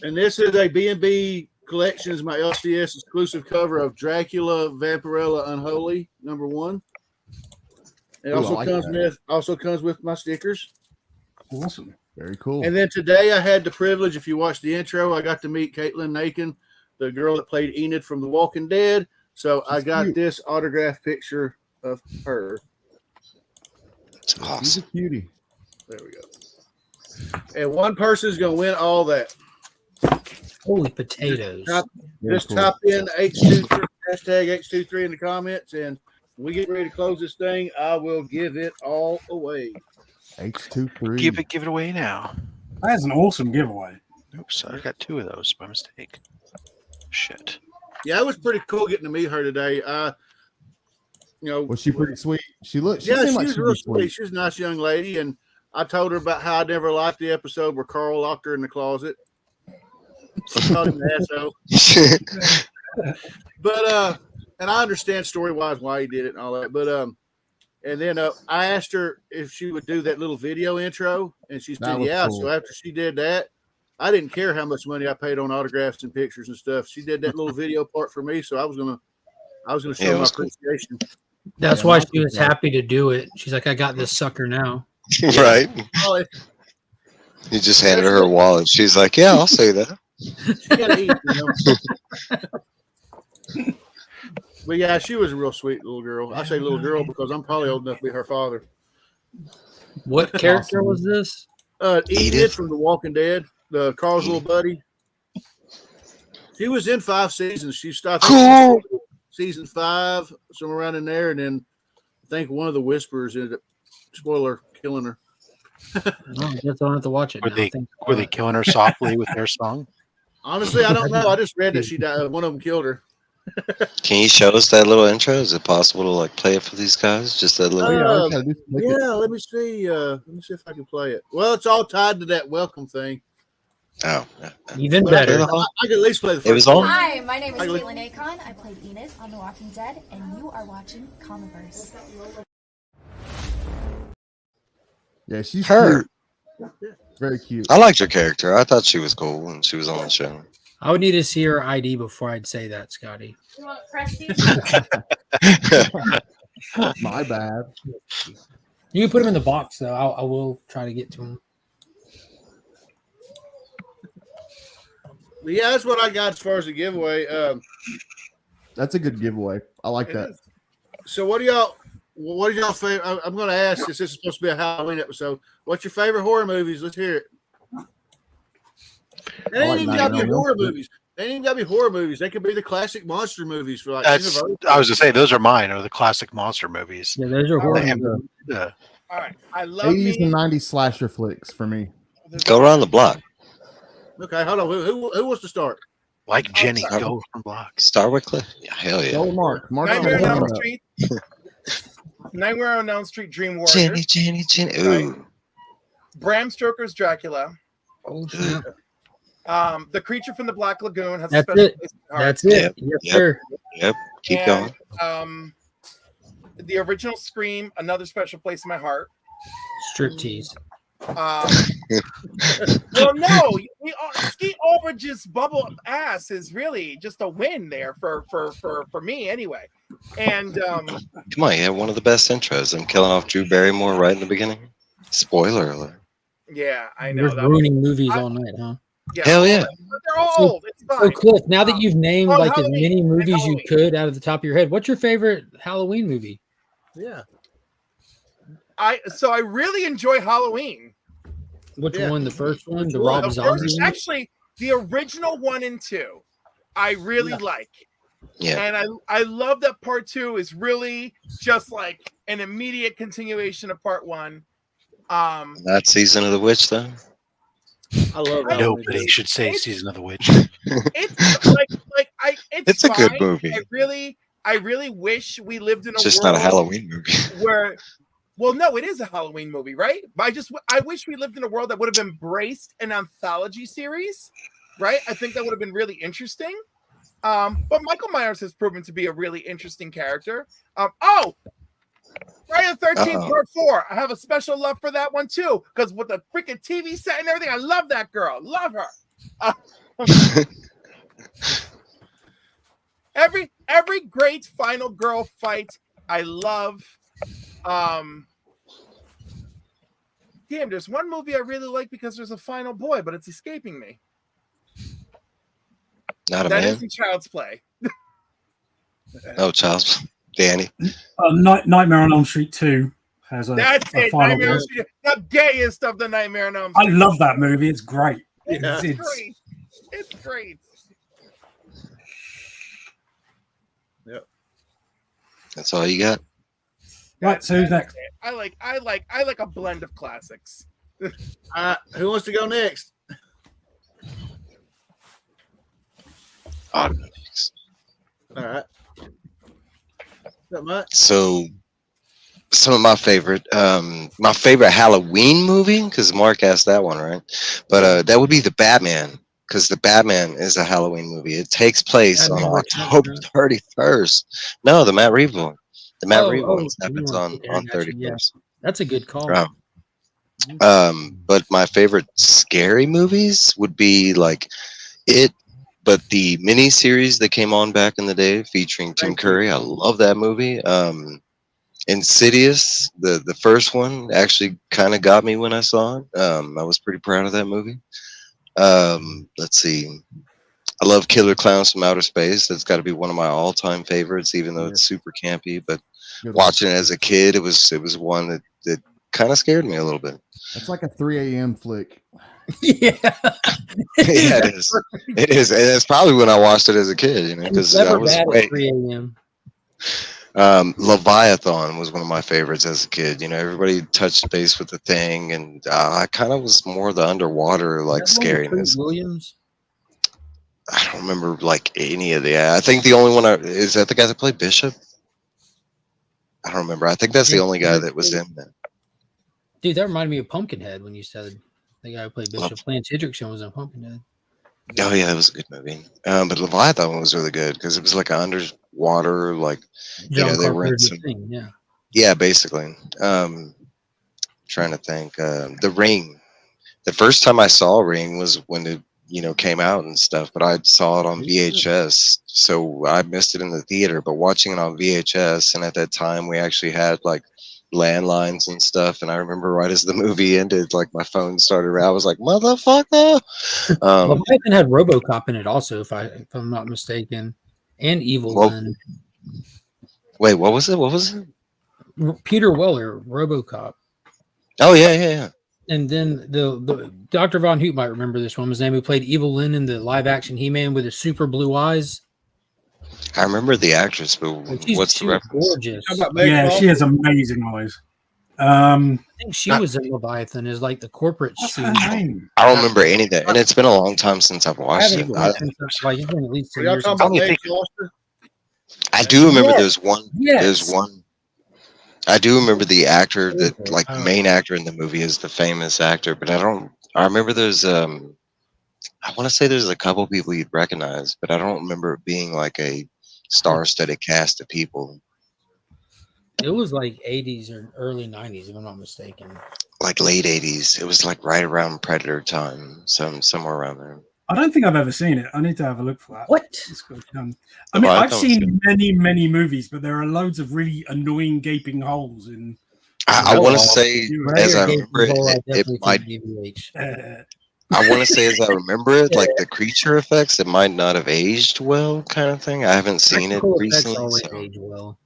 And this is a B&B Collections, my LCS exclusive cover of Dracula Vampirella Unholy #1. It also comes with my stickers.
Awesome.
Very cool.
And then today I had the privilege, if you watched the intro, I got to meet Caitlin Nakin, the girl that played Enid from The Walking Dead. So I got this autographed picture of her.
It's awesome.
She's a cutie.
There we go. And one person is going to win all that.
Holy potatoes.
Just type in H23, hashtag H23 in the comments, and when we get ready to close this thing, I will give it all away.
H23.
Give it away now.
That's an awesome giveaway.
Oops, I got 2 of those by mistake. Shit.
Yeah, it was pretty cool getting to meet her today.
Was she pretty sweet? She looked.
She was real sweet. She was a nice young lady, and I told her about how I never liked the episode where Carl locked her in the closet. She called him an asshole. But and I understand story-wise why he did it and all that. But and then I asked her if she would do that little video intro, and she said, "Yeah." Cool. So after she did that, I didn't care how much money I paid on autographs and pictures and stuff. She did that little video part for me, so I was gonna show my appreciation.
That's why she was happy to do it. She's like, "I got this sucker now."
Right. You just handed her a wallet. She's like, "Yeah, I'll say that."
She gotta eat, you know? But yeah, she was a real sweet little girl. I say little girl because I'm probably old enough to be her father.
What character was this?
Edith from The Walking Dead, the Carl's little buddy. She was in 5 seasons. She started season 5, somewhere around in there, and then I think one of the Whisperers ended up, spoiler, killing her.
I guess I'll have to watch it.
Were they killing her softly with their song?
Honestly, I don't know. I just read that she died. One of them killed her.
Can you show us that little intro? Is it possible to play it for these guys? Just that little.
Yeah, let me see. Let me see if I can play it. Well, it's all tied to that welcome thing.
Oh,
even better.
I can at least play the first.
It was on.
Hi, my name is Caitlin Akon. I played Enid on The Walking Dead, and you are watching Comiverse.
Yeah, she's
her.
Cute. Very cute.
I liked her character. I thought she was cool when she was on the show.
I would need to see her ID before I'd say that, Scotty.
You want Prestige?
My bad.
You can put him in the box, though. I will try to get to him.
Yeah, that's what I got as far as the giveaway.
That's a good giveaway. I like that.
So what are y'all favorite? I'm going to ask this. This is supposed to be a Halloween episode. What's your favorite horror movies? Let's hear it. They ain't even got to be horror movies. They ain't even got to be horror movies. They could be the classic monster movies for like.
I was going to say those are mine. Are the classic monster movies?
Yeah, those are horror movies.
All right, I love
80s and 90s slasher flicks for me.
Go around the block.
Okay, hold on. Who wants to start?
Like Jenny, go from block.
Start with Cliff. Yeah, hell yeah.
Go Mark.
Nightmare on Elm Street. Nightmare on Elm Street, Dream Warrior.
Jenny. Ooh.
Right. Bram Stoker's Dracula.
Oh, shit.
The Creature from the Black Lagoon has
That's
a special
it.
place in my heart.
That's it. Yes, sir.
Yep. Keep going.
The original Scream, another special place in my heart.
Striptease.
Well, no, Skeet Ulrich's bubble ass is really just a win there for me anyway. And
come on, yeah, one of the best intros. I'm killing off Drew Barrymore right in the beginning. Spoiler alert.
Yeah, I know.
You're ruining movies all night, huh?
Yeah,
hell yeah.
They're all old. It's fine.
So, Cliff, now that you've named like as
Halloween.
many movies you could out of the top of your head, what's your favorite Halloween movie?
Yeah.
I really enjoy Halloween.
Which one? The first one? The Rob Zombie?
Actually, the original 1 and 2, I really like.
Yeah.
And I love that part 2 is really just like an immediate continuation of part 1.
That Season of the Witch, though.
I love
Nobody should say Season of the Witch.
It's like
It's a good movie.
I really wish we lived in a
It's just
world
not a Halloween movie.
where, well, no, it is a Halloween movie, right? But I wish we lived in a world that would have embraced an anthology series, right? I think that would have been really interesting. But Michael Myers has proven to be a really interesting character. Friday the 13th Part 4. I have a special love for that one too, because with the freaking TV set and everything, I love that girl. Love her. Every great final girl fight, I love. Damn, there's one movie I really like because there's a final boy, but it's escaping me.
Not a
that
man.
Isn't Child's Play.
Oh, Child's Play. Danny.
Nightmare on Elm Street 2 has a final
Nightmare on
boss.
Street, the gayest of the Nightmare on Elm
I
Street.
love that movie. It's great.
Yeah.
It's
Great. It's great.
Yep.
That's all you got.
Right, so who's next?
I like a blend of classics.
Who wants to go next?
All
right.
So, some of my favorite Halloween movie, because Mark asked that one, right? But that would be The Batman, because The Batman is a Halloween movie. It takes place on October 31st. No, the Matt Reeves one. The Matt Reeves one happens on 31st.
Yeah. That's a good call.
But my favorite scary movies would be like It, but the mini series that came on back in the day featuring Tim Curry. I love that movie. Insidious, the first one, actually kind of got me when I saw it. I was pretty proud of that movie. Let's see. I love Killer Clowns from Outer Space. That's got to be one of my all-time favorites, even though it's super campy. But watching it as a kid, it was one that kind of scared me a little bit.
It's like a 3 a.m. flick.
Yeah.
Yeah, it is. It is. And it's probably when I watched it as a kid, you know, because I was
bad at 3 a.m.
Leviathan was one of my favorites as a kid. You know, everybody touched base with the thing, and I kind of was more the underwater like scariness.
Williams.
I don't remember like any of the. I think the only one is that the guy that played Bishop. I don't remember. I think that's the only guy that was in that.
Dude, that reminded me of Pumpkinhead when you said the guy who played Bishop. Lance Hendrickson was in Pumpkinhead.
Oh yeah, that was a good movie. But Leviathan one was really good because it was like an underwater, like they were in some
thing, yeah.
Yeah, basically. Trying to think. The Ring. The first time I saw Ring was when it came out and stuff, but I saw it on VHS, so I missed it in the theater. But watching it on VHS, and at that time we actually had like landlines and stuff, and I remember right as the movie ended, like my phone started. I was like, "Motherfucker!"
Leviathan had RoboCop in it also, if I'm not mistaken, and Evil Lynn.
Wait, what was it? What was it?
Peter Weller, RoboCop.
Oh yeah.
And then the Dr. Von Hoot might remember this one. His name who played Evil Lynn in the live action He-Man with his super blue eyes.
I remember the actress, but what's the reference?
Gorgeous.
Yeah, she has amazing eyes.
I think she was in Leviathan as like the corporate suit.
I don't remember any of that, and it's been a long time since I've watched it.
It's been at least 10 years.
I do remember there's one.
Yes.
There's one. I do remember the actor that, like, the main actor in the movie is the famous actor, but I remember there's I want to say there's a couple people you'd recognize, but I don't remember it being like a star-studded cast of people.
It was like 80s or early 90s, if I'm not mistaken.
Like late 80s. It was like right around Predator time, somewhere around there.
I don't think I've ever seen it. I need to have a look for that.
What?
I mean, I've seen many movies, but there are loads of really annoying gaping holes in.
I want to say, as I remember it might. I want to say, as I remember it, like the creature effects, it might not have aged well, kind of thing. I haven't seen it recently.
Age well.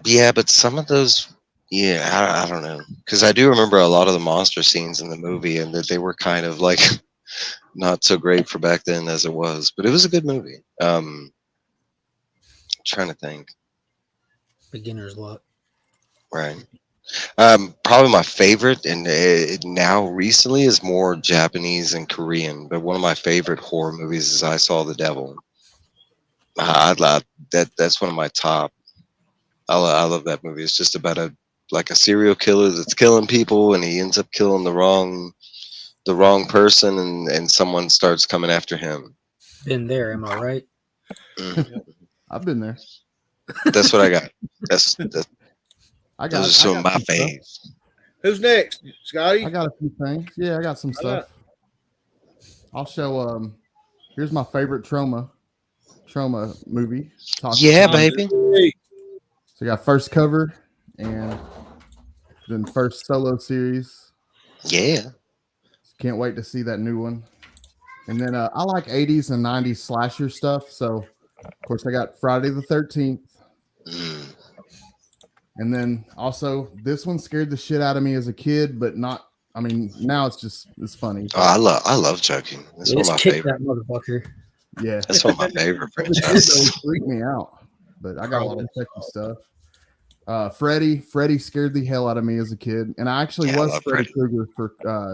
Yeah, but some of those, I don't know, because I do remember a lot of the monster scenes in the movie, and that they were kind of like not so great for back then as it was, but it was a good movie. Trying to think.
Beginner's luck.
Right. Probably my favorite, and now recently is more Japanese and Korean, but one of my favorite horror movies is I Saw the Devil. That's one of my top. I love that movie. It's just about a serial killer that's killing people, and he ends up killing the wrong person, and someone starts coming after him.
Been there, am I right?
I've been there.
That's what I got. Those are some of my
stuff.
faves.
Who's next, Scotty?
I got a few things. Yeah, I got some stuff. I'll show. Here's my favorite trauma movie.
Yeah, baby.
So I got first cover and then first solo series.
Yeah.
Can't wait to see that new one. And then I like 80s and 90s slasher stuff. So of course I got Friday the 13th. And then also this one scared the shit out of me as a kid, but not. I mean, now it's funny.
Oh, I love Chucky. That's one of my favorite.
That motherfucker.
Yeah,
that's one of my favorite franchises.
Freaked me out, but I got a lot of Chucky stuff. Freddy scared the hell out of me as a kid, and I actually was Freddy Krueger for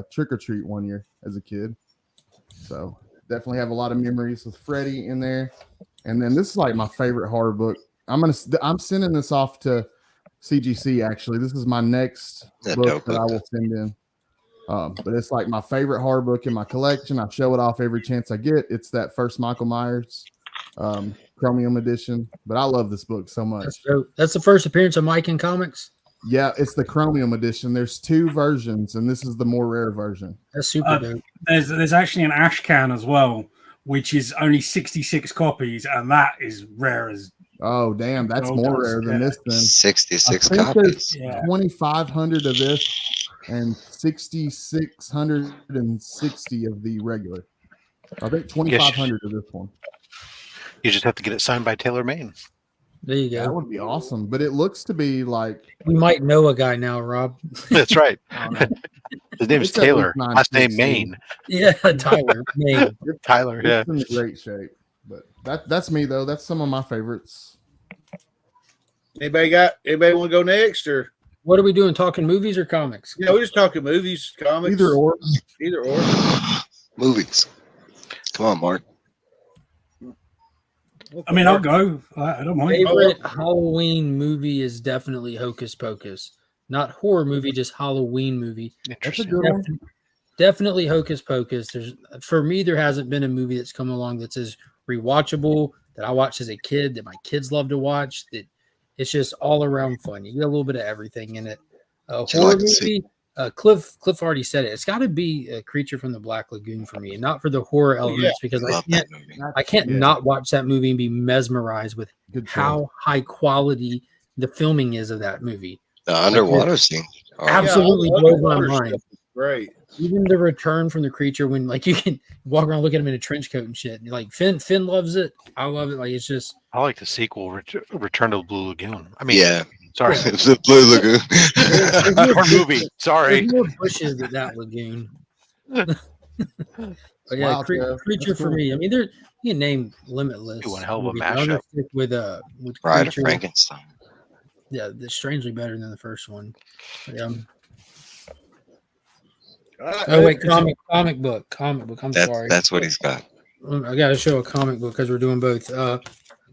Trick or Treat one year as a kid. So definitely have a lot of memories with Freddy in there. And then this is like my favorite horror book. I'm sending this off to CGC. Actually, this is my next book that I will send in. But it's like my favorite horror book in my collection. I show it off every chance I get. It's that first Michael Myers Chromium edition. But I love this book so much.
That's the first appearance of Mike in comics?
Yeah, it's the Chromium edition. There's 2 versions, and this is the more rare version.
That's super dope.
There's actually an Ashcan as well, which is only 66 copies, and that is rare as.
Oh, damn. That's more rare than this then.
66 copies.
2,500 of this and 6,660 of the regular. I think 2,500 of this one.
You just have to get it signed by Taylor Maine.
There you go.
That would be awesome. But it looks to be like.
We might know a guy now, Rob.
That's right. His name is Taylor. Last name Maine.
Yeah, Tyler. Maine.
Tyler, yeah.
It's in great shape. But that's me, though. That's some of my favorites.
Anybody want to go next, or
what are we doing? Talking movies or comics?
Yeah, we're just talking movies, comics.
Either or.
Movies. Come on, Mark.
I mean, I'll go. I don't mind.
Favorite Halloween movie is definitely Hocus Pocus. Not horror movie, just Halloween movie.
That's a good one.
Definitely Hocus Pocus. For me, there hasn't been a movie that's come along that's as rewatchable, that I watched as a kid, that my kids love to watch, that it's just all around fun. You get a little bit of everything in it. Horror movie, Cliff already said it. It's got to be a Creature from the Black Lagoon for me, and not for the horror elements, because I can't not watch that movie and be mesmerized with how high quality the filming is of that movie.
The underwater scene
absolutely blows my mind.
Great.
Even the return from the creature, when like you can walk around, look at him in a trench coat and shit. Like Finn loves it. I love it. Like it's just.
I like the sequel, Return to the Blue Lagoon. I mean,
yeah.
Sorry,
it's the Blue Lagoon.
Or movie. Sorry.
There's more bushes at that lagoon. But yeah,
Wow,
creature for me. I mean, you can name Limitless.
One hell of a
movies.
mashup.
With
Bride of Frankenstein.
Yeah, it's strangely better than the first one. Yeah. Oh wait, comic book. I'm sorry.
That's what he's got.
I got to show a comic book because we're doing both.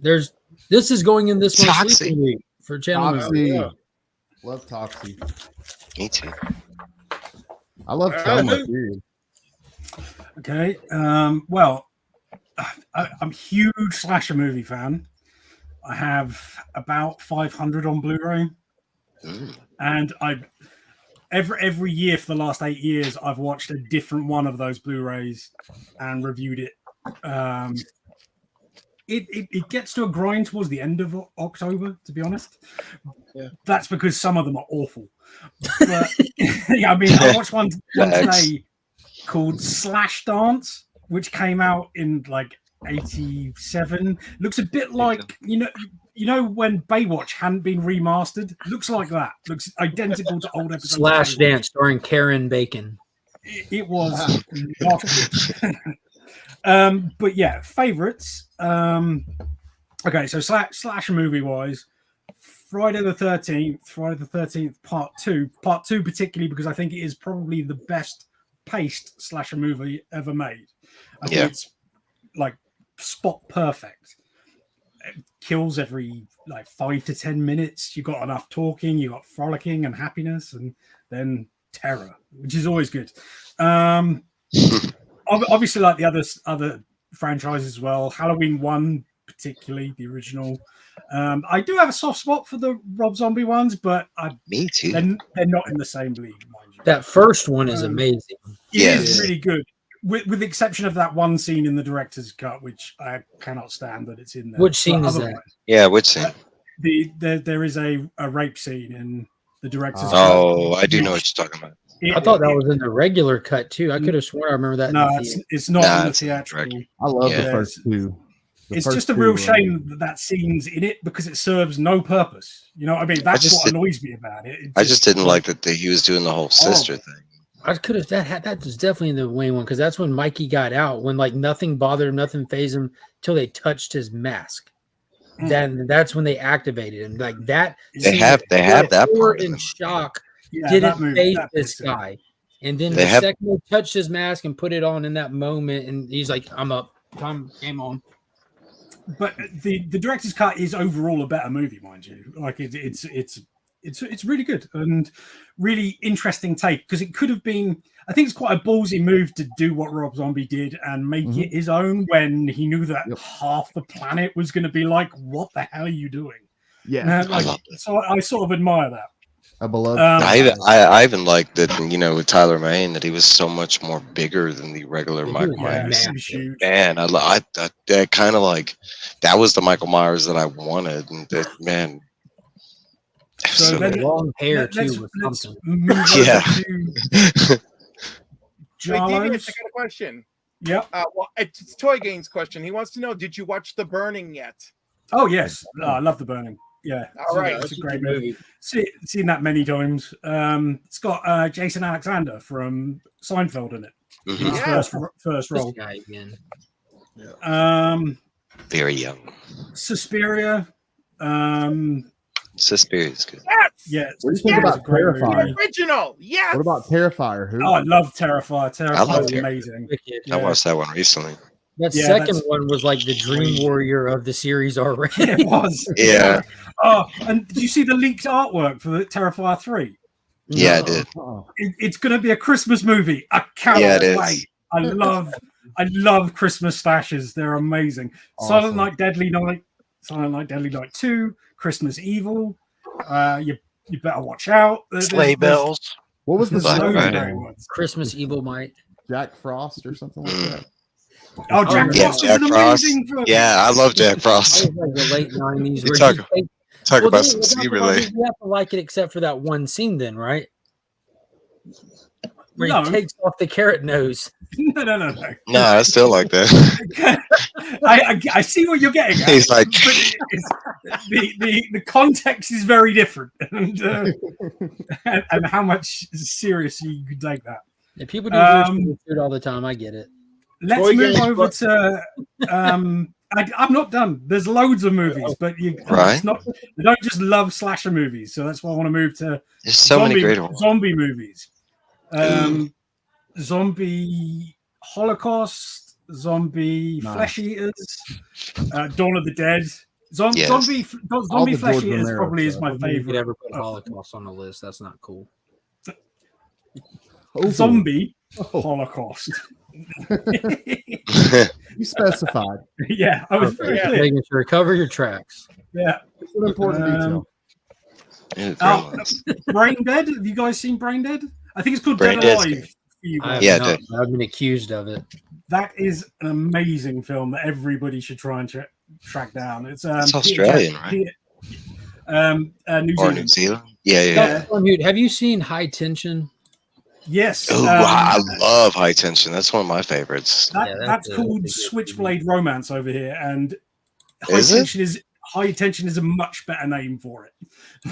This is going in this one's week for gentlemen.
Toxie. Love Toxie.
Me too.
I love Thelma.
Okay. Well, I'm a huge slasher movie fan. I have about 500 on Blu-ray, and every year for the last 8 years, I've watched a different one of those Blu-rays and reviewed it. It gets to a grind towards the end of October, to be honest. Yeah. That's because some of them are awful. But, yeah, I mean, I watched one today called Slash Dance, which came out in like 87. Looks a bit like you know when Baywatch hadn't been remastered. Looks like that. Looks identical to old episodes.
Slash Dance starring Karen Bacon.
It was not. But yeah, favorites. Okay, so slasher movie wise, Friday the 13th, Part 2. Part 2 particularly because I think it is probably the best paced slasher movie ever made. I think it's like spot perfect. kills every like 5 to 10 minutes. You got enough talking, you got frolicking and happiness, and then terror, which is always good. Obviously, like the other franchises as well. Halloween 1, particularly the original. I do have a soft spot for the Rob Zombie ones, but
me too.
They're not in the same league, mind you.
That first one is amazing.
It is really good. With the exception of that one scene in the director's cut, which I cannot stand that it's in there.
Which scene is that?
Yeah, which scene?
There is a rape scene in the director's cut.
Oh, I do know what you're talking about.
I thought that was in the regular cut too. I could have sworn I remember that.
No, it's not in the theatrical.
I love the first two.
It's just a real shame that scene's in it because it serves no purpose. You know what I mean? That's what annoys me about it.
I just didn't like that he was doing the whole sister thing.
I could have that was definitely the Wayne one because that's when Mikey got out when like nothing bothered him, nothing fazed him till they touched his mask. Then that's when they activated him. Like that.
They have that part
in shock. Didn't face this guy, and then the second they touched his mask and put it on in that moment, and he's like, "I'm up, game on."
But the director's cut is overall a better movie, mind you. Like it's really good and really interesting take because it could have been. I think it's quite a ballsy move to do what Rob Zombie did and make it his own when he knew that half the planet was going to be like, "What the hell are you doing?"
Yeah,
so I sort of admire that.
A beloved.
I even liked that, with Tyler Mane, that he was so much more bigger than the regular Michael Myers. Man, I kind of like that was the Michael Myers that I wanted, and that man.
So long hair too was something.
Yeah.
Wait, Devious, I got a question.
Yep.
Well, it's Toy Gaines' question. He wants to know: did you watch The Burning yet?
Oh yes, I love The Burning. Yeah,
all right.
It's a great movie. Seen that many times. It's got Jason Alexander from Seinfeld in it. His first role.
This guy again.
Very young.
Suspiria.
Suspiria is good.
Yes.
What do you think about Terrifier?
Original. Yes.
What about Terrifier?
Oh, I love Terrifier. Terrifier is amazing.
I watched that one recently.
That second one was like the Dream Warrior of the series already.
It was.
Yeah.
Oh, and did you see the leaked artwork for the Terrifier 3?
Yeah, I did.
It's going to be a Christmas movie. I cannot wait. I love Christmas slashes. They're amazing. Awesome. Silent Night, Deadly Night, Silent Night, Deadly Night 2, Christmas Evil. You better watch out.
Sleigh Bells.
What was the
Christmas Evil Might?
Jack Frost or something like that.
Oh, Jack Frost is an amazing film.
Yeah, I love Jack Frost.
That was like the late 90s.
Talk about some C-relay.
You have to like it except for that one scene then, right? Where he takes off the carrot nose.
No.
No, I still like that.
I see what you're getting at.
He's like...
the context is very different. And how much seriously you could take that.
Yeah, people do food all the time. I get it.
Let's move over to... I'm not done. There's loads of movies, but they don't just love slasher movies. So that's why I want to move to
There's so many great ones.
Zombie movies. Zombie Holocaust, Zombie Flesh Eaters, Dawn of the Dead. Zombie Flesh Eaters probably is my favorite.
You could ever put Holocaust on the list. That's not cool.
Zombie Holocaust.
You specified.
Yeah, I was very clear.
Making sure cover your tracks.
Yeah,
it's an important
detail. Brain Dead. Have you guys seen Brain Dead? I think it's called Dead Alive.
I've been accused of it.
That is an amazing film that everybody should try and track down. It's
Australian, right?
New
Zealand. Yeah.
Have you seen High Tension?
Yes.
Oh, I love High Tension. That's one of my favorites.
That's called Switchblade Romance over here, and High Tension is a much better name for it.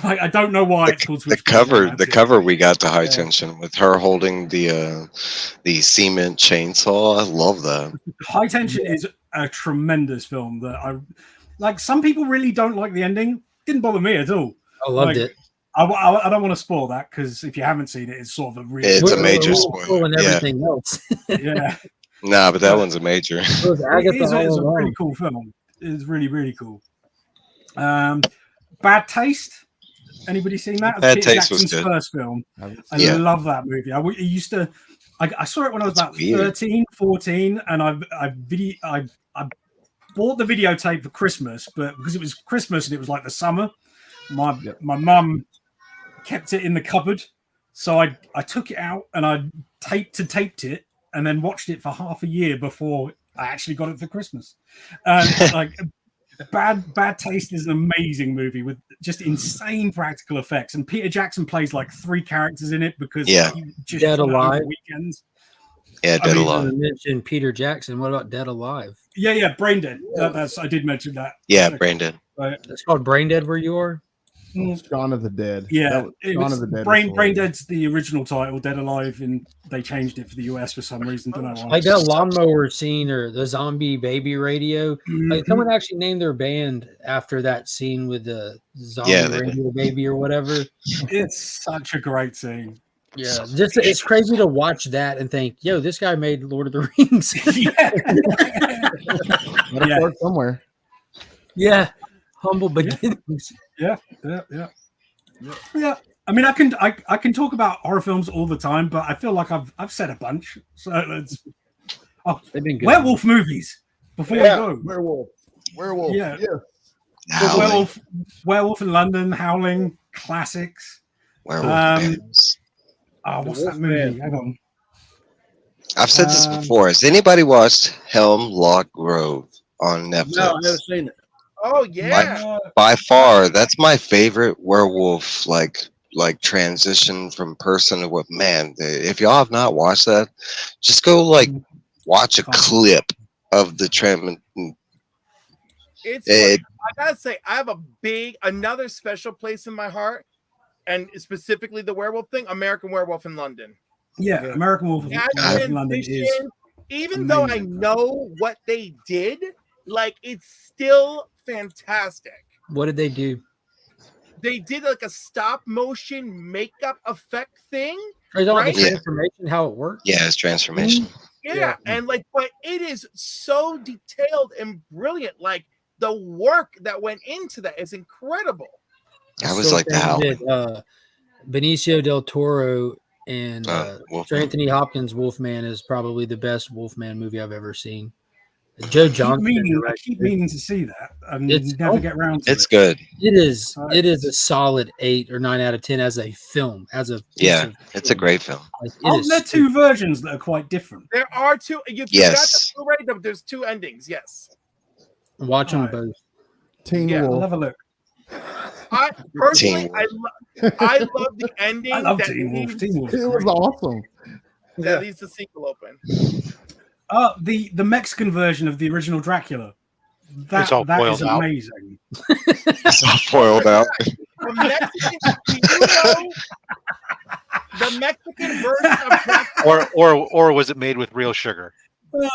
Like, I don't know why it's called Switchblade.
The cover we got to High Tension with her holding the cement chainsaw. I love that. High
Tension is a tremendous film that I like. Some people really don't like the ending. Didn't bother me at all.
I loved it.
I don't want to spoil that because if you haven't seen it, it's sort of a really...
It's a major spoiler.
And everything else.
Yeah.
Nah, but that one's a major.
It's a pretty cool film. It's really, really cool. Bad Taste. Anybody seen that?
Bad
Peter
Taste was
Jackson's
good.
first film. I
Yeah.
love that movie. I used to. I saw it when I was about
weird.
13, 14, and I bought the videotape for Christmas, but because it was Christmas and it was like the summer, my mum kept it in the cupboard. So I took it out and I taped it and then watched it for half a year before I actually got it for Christmas. Like Bad Taste is an amazing movie with just insane practical effects, and Peter Jackson plays like 3 characters in it because he just
Dead Alive
weekends.
Yeah, Dead Alive.
You mentioned Peter Jackson. What about Dead Alive?
Yeah, Brain Dead. I did mention that.
Yeah, Brain Dead.
It's called Brain Dead where you are?
Shaun of the Dead.
Yeah,
Shaun of the Dead.
Brain Dead's the original title. Dead Alive, and they changed it for the US for some reason. Don't know why.
Like that lawnmower scene or the zombie baby radio. Like someone actually named their band after that scene with the zombie radio baby or whatever.
It's such a great scene.
Yeah, just it's crazy to watch that and think, yo, this guy made Lord of the Rings.
Yeah. Somewhere.
Yeah, humble beginnings.
Yeah. I mean, I can talk about horror films all the time, but I feel like I've said a bunch. So let's. Oh,
they've been good.
Werewolf movies. Before we go,
Werewolf.
Yeah. Werewolf in London, Howling, classics.
Werewolf.
What's that movie? Hang on.
I've said this before. Has anybody watched Hemlock Grove on Netflix?
No, I've never seen it.
Oh yeah.
By far, that's my favorite werewolf like transition from person to what man. If y'all have not watched that, just go watch a clip of the trend.
I gotta say, I have another special place in my heart, and specifically the werewolf thing, American Werewolf in London.
Yeah, American Werewolf in London is.
Even though I know what they did, it's still fantastic.
What did they do?
They did like a stop motion makeup effect thing.
Is that like a transformation? How it works?
Yeah, it's transformation.
Yeah, and but it is so detailed and brilliant. Like the work that went into that is incredible.
I was like that.
Benicio del Toro and Anthony Hopkins' Wolfman is probably the best Wolfman movie I've ever seen. Joe Johnson.
I keep meaning to see that. Never get around to it.
It's good.
It is. It is a solid 8 or 9 out of 10 as a film. It's
a great film.
Aren't there 2 versions that are quite different?
There are 2. You got the Blu-ray. There's 2 endings. Yes.
Watch them both.
Teen Wolf.
I'll have a look.
I personally, I love the ending.
I love Teen Wolf. Teen Wolf.
It was awesome.
That leaves the sequel open.
The Mexican version of the original Dracula.
It's all
that
boiled
is
out.
amazing.
It's all boiled out.
The Mexican version of Dracula,
or was it made with real sugar?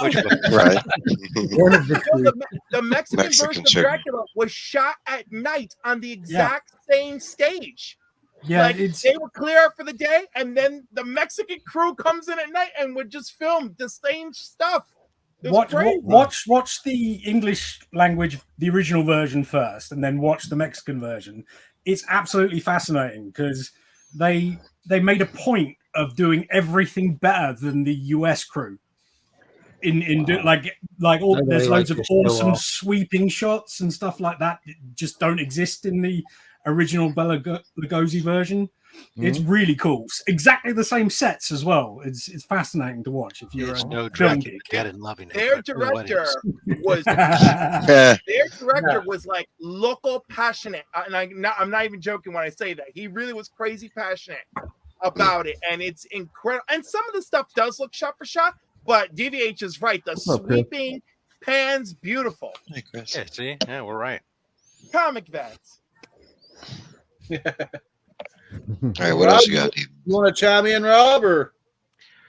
Right.
The Mexican version of Dracula was shot at night on the exact same stage.
Yeah,
they were clear for the day, and then the Mexican crew comes in at night and would just film the same stuff.
Watch the English language, the original version first, and then watch the Mexican version. It's absolutely fascinating because they made a point of doing everything better than the US crew. There's loads of awesome sweeping shots and stuff like that just don't exist in the original Bela Lugosi version. It's really cool. Exactly the same sets as well. It's fascinating to watch if you're
no Dracula dead and loving it.
Their director was like local passionate, and I'm not even joking when I say that. He really was crazy passionate about it, and it's incredible. And some of the stuff does look shot for shot, but DVH is right. The sweeping pans, beautiful.
Hey, Chris. Yeah, see? Yeah, we're right.
Comic vets.
All right, what else you got?
You want to chime in, Rob? Or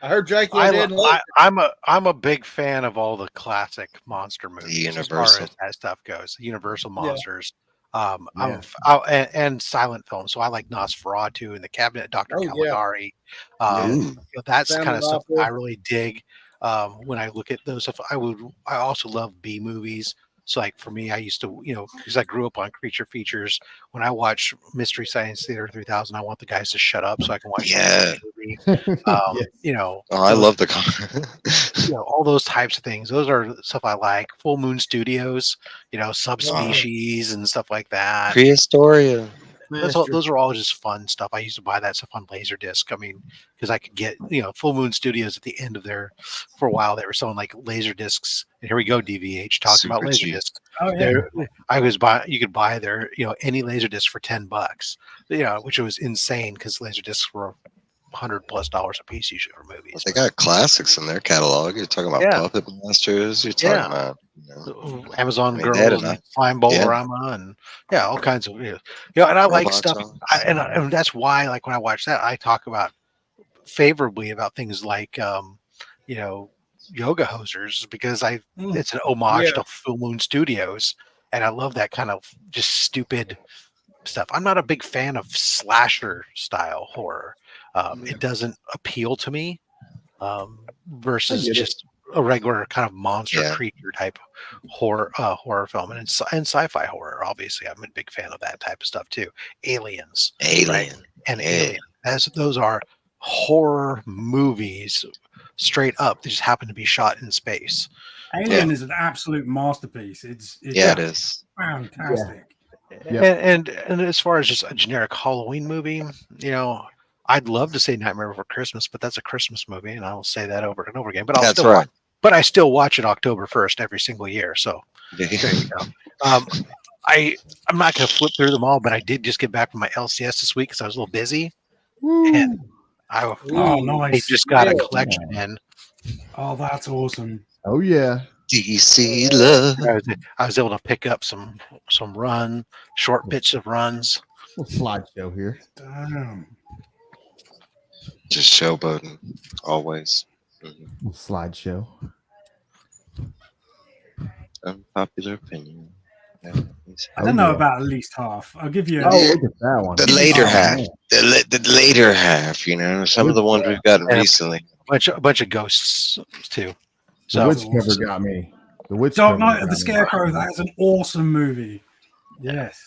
I heard Dracula didn't like it.
I'm a big fan of all the classic monster movies.
The Universal.
As far as that stuff goes, Universal monsters. And silent films. So I like Nosferatu and The Cabinet of Dr. Caligari. That's kind of stuff I really dig. When I look at those stuff, I also love B movies. So like for me, I used to, because I grew up on creature features. When I watch Mystery Science Theater 3000, I want the guys to shut up so I can watch the movie.
Oh, I love the
all those types of things. Those are stuff I like. Full Moon Studios, Subspecies and stuff like that.
Prehistoria.
Those are all just fun stuff. I used to buy that stuff on Laserdisc. I mean, because I could get, Full Moon Studios at the end of for a while, they were selling like laser discs. And here we go, DVH talking about laser discs.
Oh, yeah.
You could buy their, any laser disc for $10, which was insane because laser discs were $100+ a piece usually for movies.
They got classics in their catalog. You're talking about Puppet Masters. You're talking about
Amazon Girls, and Fine Bolorama, and all kinds of and I like stuff. And that's why, like when I watch that, I talk about favorably about things like Yoga Hosers, because it's an homage to Full Moon Studios, and I love that kind of just stupid stuff. I'm not a big fan of slasher style horror. It doesn't appeal to me versus just a regular kind of monster creature type horror film, and sci-fi horror. Obviously, I'm a big fan of that type of stuff too. Alien, right? And Alien. Those are horror movies, straight up. They just happen to be shot in space.
Alien is an absolute masterpiece. It is fantastic.
Yeah. And as far as just a generic Halloween movie, I'd love to say Nightmare Before Christmas, but that's a Christmas movie, and I will say that over and over again. But I still watch it October 1st every single year. So there you go. I'm not going to flip through them all, but I did just get back from my LCS this week because I was a little busy. And
nice.
I just got a collection in.
Oh, that's awesome.
Oh yeah.
DC love.
I was able to pick up some short bits of runs.
Little slideshow here.
Damn.
Just showboating, always.
Slideshow.
Unpopular opinion.
I don't know about at least half. I'll give you.
Look at that one.
The later half. The later half. Some of the ones we've gotten recently.
A bunch of ghosts too.
The Witch cover got me. The Witch
Dark Knight of the Scarecrow. That is an awesome movie. Yes.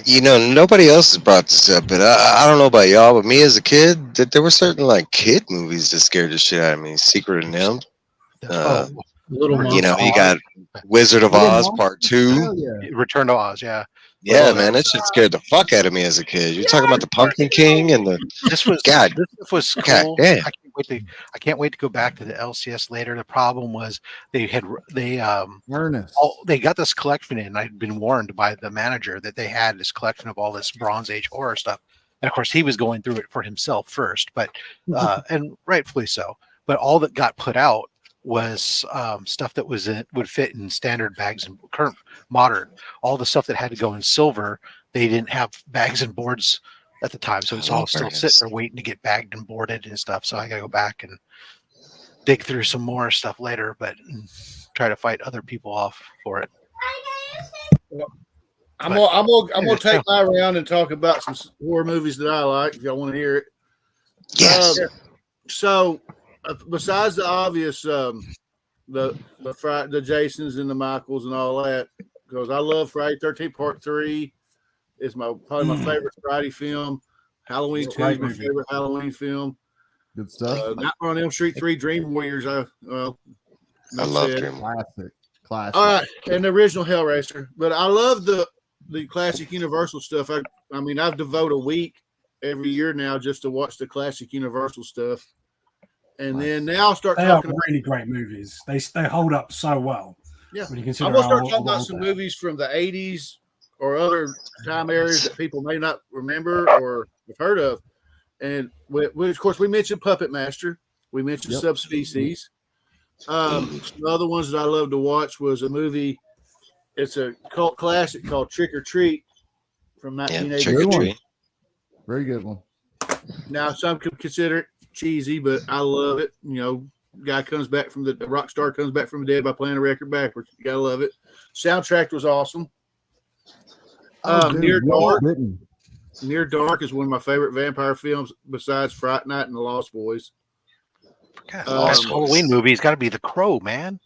Nobody else has brought this up, but I don't know about y'all, but me as a kid, there were certain like kid movies that scared the shit out of me. Secret of NIMH. You got Wizard of Oz Part 2.
Return to Oz, yeah.
Yeah, man, that shit scared the fuck out of me as a kid. You're talking about the Pumpkin King and
this was cool.
God damn.
I can't wait to go back to the LCS later. The problem was they got this collection in. I'd been warned by the manager that they had this collection of all this Bronze Age horror stuff, and of course he was going through it for himself first, but and rightfully so. But all that got put out was stuff that would fit in standard bags and current modern. All the stuff that had to go in silver, they didn't have bags and boards at the time, so it's all still sitting there waiting to get bagged and boarded and stuff. So I gotta go back and dig through some more stuff later, but try to fight other people off for it.
I'm gonna take my round and talk about some horror movies that I like. If y'all want to hear it,
yes.
Besides the obvious, the Jasons and the Michaels and all that, because I love Friday 13th Part 3. It's probably my favorite Friday film. Halloween 2 is my favorite Halloween film.
Good stuff.
Nightmare on Elm Street 3, Dream Warriors. I
love Dream
Warriors. Classic.
All right, and the original Hellraiser. But I love the classic Universal stuff. I mean, I've devoted a week every year now just to watch the classic Universal stuff. And then now I'll start talking about
really great movies. They hold up so well.
Yeah. I'm going to start talking about some movies from the 80s or other time areas that people may not remember or have heard of. And of course, we mentioned Puppet Master. We mentioned Subspecies. Some other ones that I love to watch was a movie. It's a cult classic called Trick or Treat from 1982.
Very good one.
Now, some could consider it cheesy, but I love it. Guy comes back from the rock star comes back from the dead by playing a record backwards. You gotta love it. Soundtrack was awesome. Near Dark is one of my favorite vampire films besides Fright Night and The Lost Boys.
Best Halloween movie has got to be The Crow, man.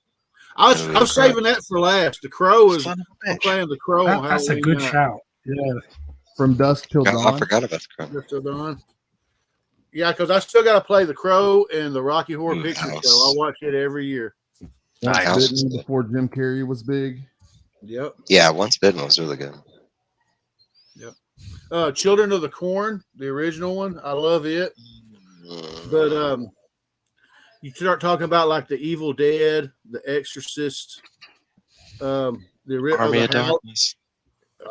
I was saving that for last. The Crow is. I'm playing The Crow on
That's a good shout. Yeah.
From Dusk Till Dawn.
I forgot about The Crow.
Dusk Till Dawn. Yeah, because I still got to play The Crow and the Rocky Horror Picture Show. I watch it every year.
Once Bitten before Jim Carrey was big.
Yep.
Yeah, Once Bitten was really good.
Yep. Children of the Corn, the original one. I love it. But you start talking about like the Evil Dead, the Exorcist,
Army of Darkness.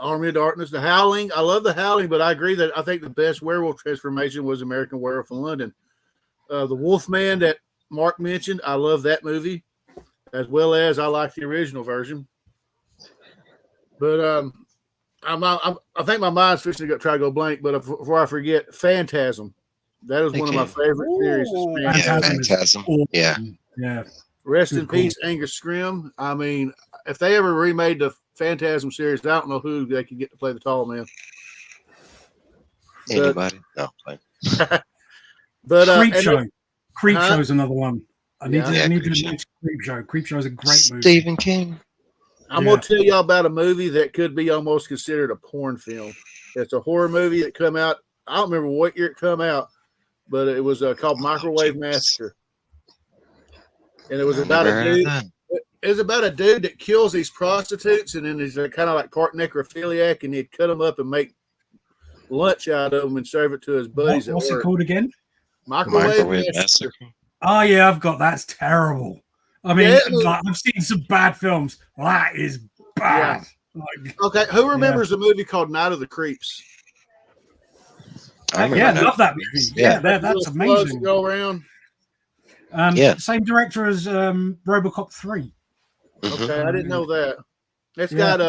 Army of Darkness, The Howling. I love The Howling, but I agree that I think the best werewolf transformation was American Werewolf in London. The Wolfman that Mark mentioned, I love that movie, as well as I like the original version. But I think my mind's fixing to try to go blank. But before I forget, Phantasm. That is one of my favorite series.
Phantasm.
Yeah.
Rest in peace, Angus Scrimm. I mean, if they ever remade the Phantasm series, I don't know who they could get to play the tall man.
Anybody? No.
But
Creepshow's another one. I need to mention Creepshow. Creepshow is a great movie.
Stephen King.
I'm gonna tell y'all about a movie that could be almost considered a porn film. It's a horror movie that come out. I don't remember what year it come out, but it was called Microwave Massacre, and it was about a dude. It was about a dude that kills these prostitutes, and then he's kind of like part necrophiliac, and he'd cut them up and make lunch out of them and serve it to his buddies.
What's it called again?
Microwave Massacre.
Oh yeah, I've got that's terrible. I mean, I've seen some bad films. That is bad.
Yeah. Okay, who remembers a movie called Night of the Creeps?
I love that movie. Yeah, that's amazing.
Go around.
Same director as RoboCop 3.
Okay, I didn't know that. It's got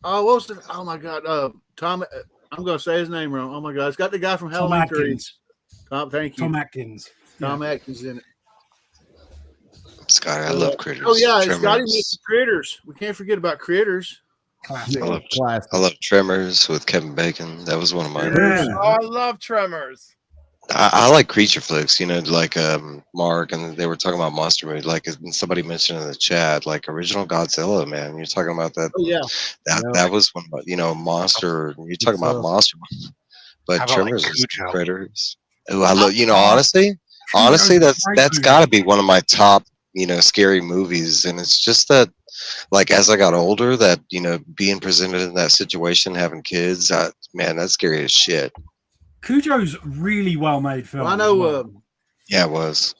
what was the? Oh my God, Tom. I'm gonna say his name wrong. Oh my God, it's got the guy from Halloween 3. Thank you.
Tom Atkins.
Tom Atkins in it.
Scotty, I love Critters.
Oh yeah, Scotty mentioned Critters. We can't forget about Critters.
I love Tremors with Kevin Bacon. That was one of mine.
Yeah. Oh, I love Tremors.
I like creature flicks, like Mark, and they were talking about monster movies. Like somebody mentioned in the chat, like original Godzilla, man. You're talking about that.
Oh, yeah.
That was one, monster. You're talking about monster, but Tremors is Critters. Oh, I love. Honestly, that's got to be one of my top, scary movies. And it's just that, like, as I got older, that being presented in that situation, having kids, man, that's scary as shit.
Cujo's really well made film.
I know.
Yeah, it was.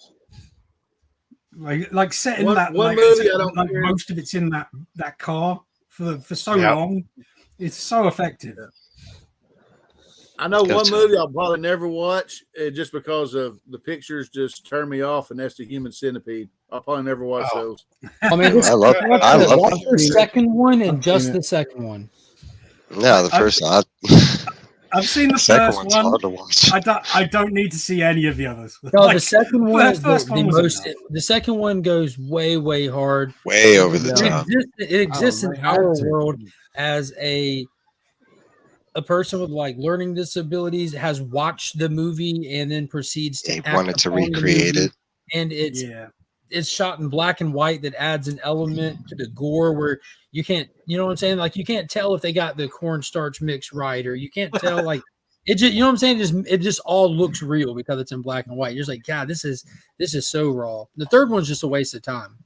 Like set in that
one movie.
Most of it's in that car for so long. It's so effective.
Yeah. I know one movie I'll probably never watch, just because of the pictures just turn me off, and that's the Human Centipede. I'll probably never watch those.
I mean, I love the second one and just the second one.
No, the first one.
I've seen the first one. Hard to watch. I don't need to see any of the others.
No, the second one is the most. The second one goes way hard.
Way over the top.
It exists in our world as a person with like learning disabilities has watched the movie and then proceeds to
wanted to recreate it.
And it's shot in black and white that adds an element to the gore where you can't, you know what I'm saying? Like you can't tell if they got the cornstarch mix right, or you can't tell like it just, you know what I'm saying? It just all looks real because it's in black and white. You're just like, God, this is so raw. The third one's just a waste of time.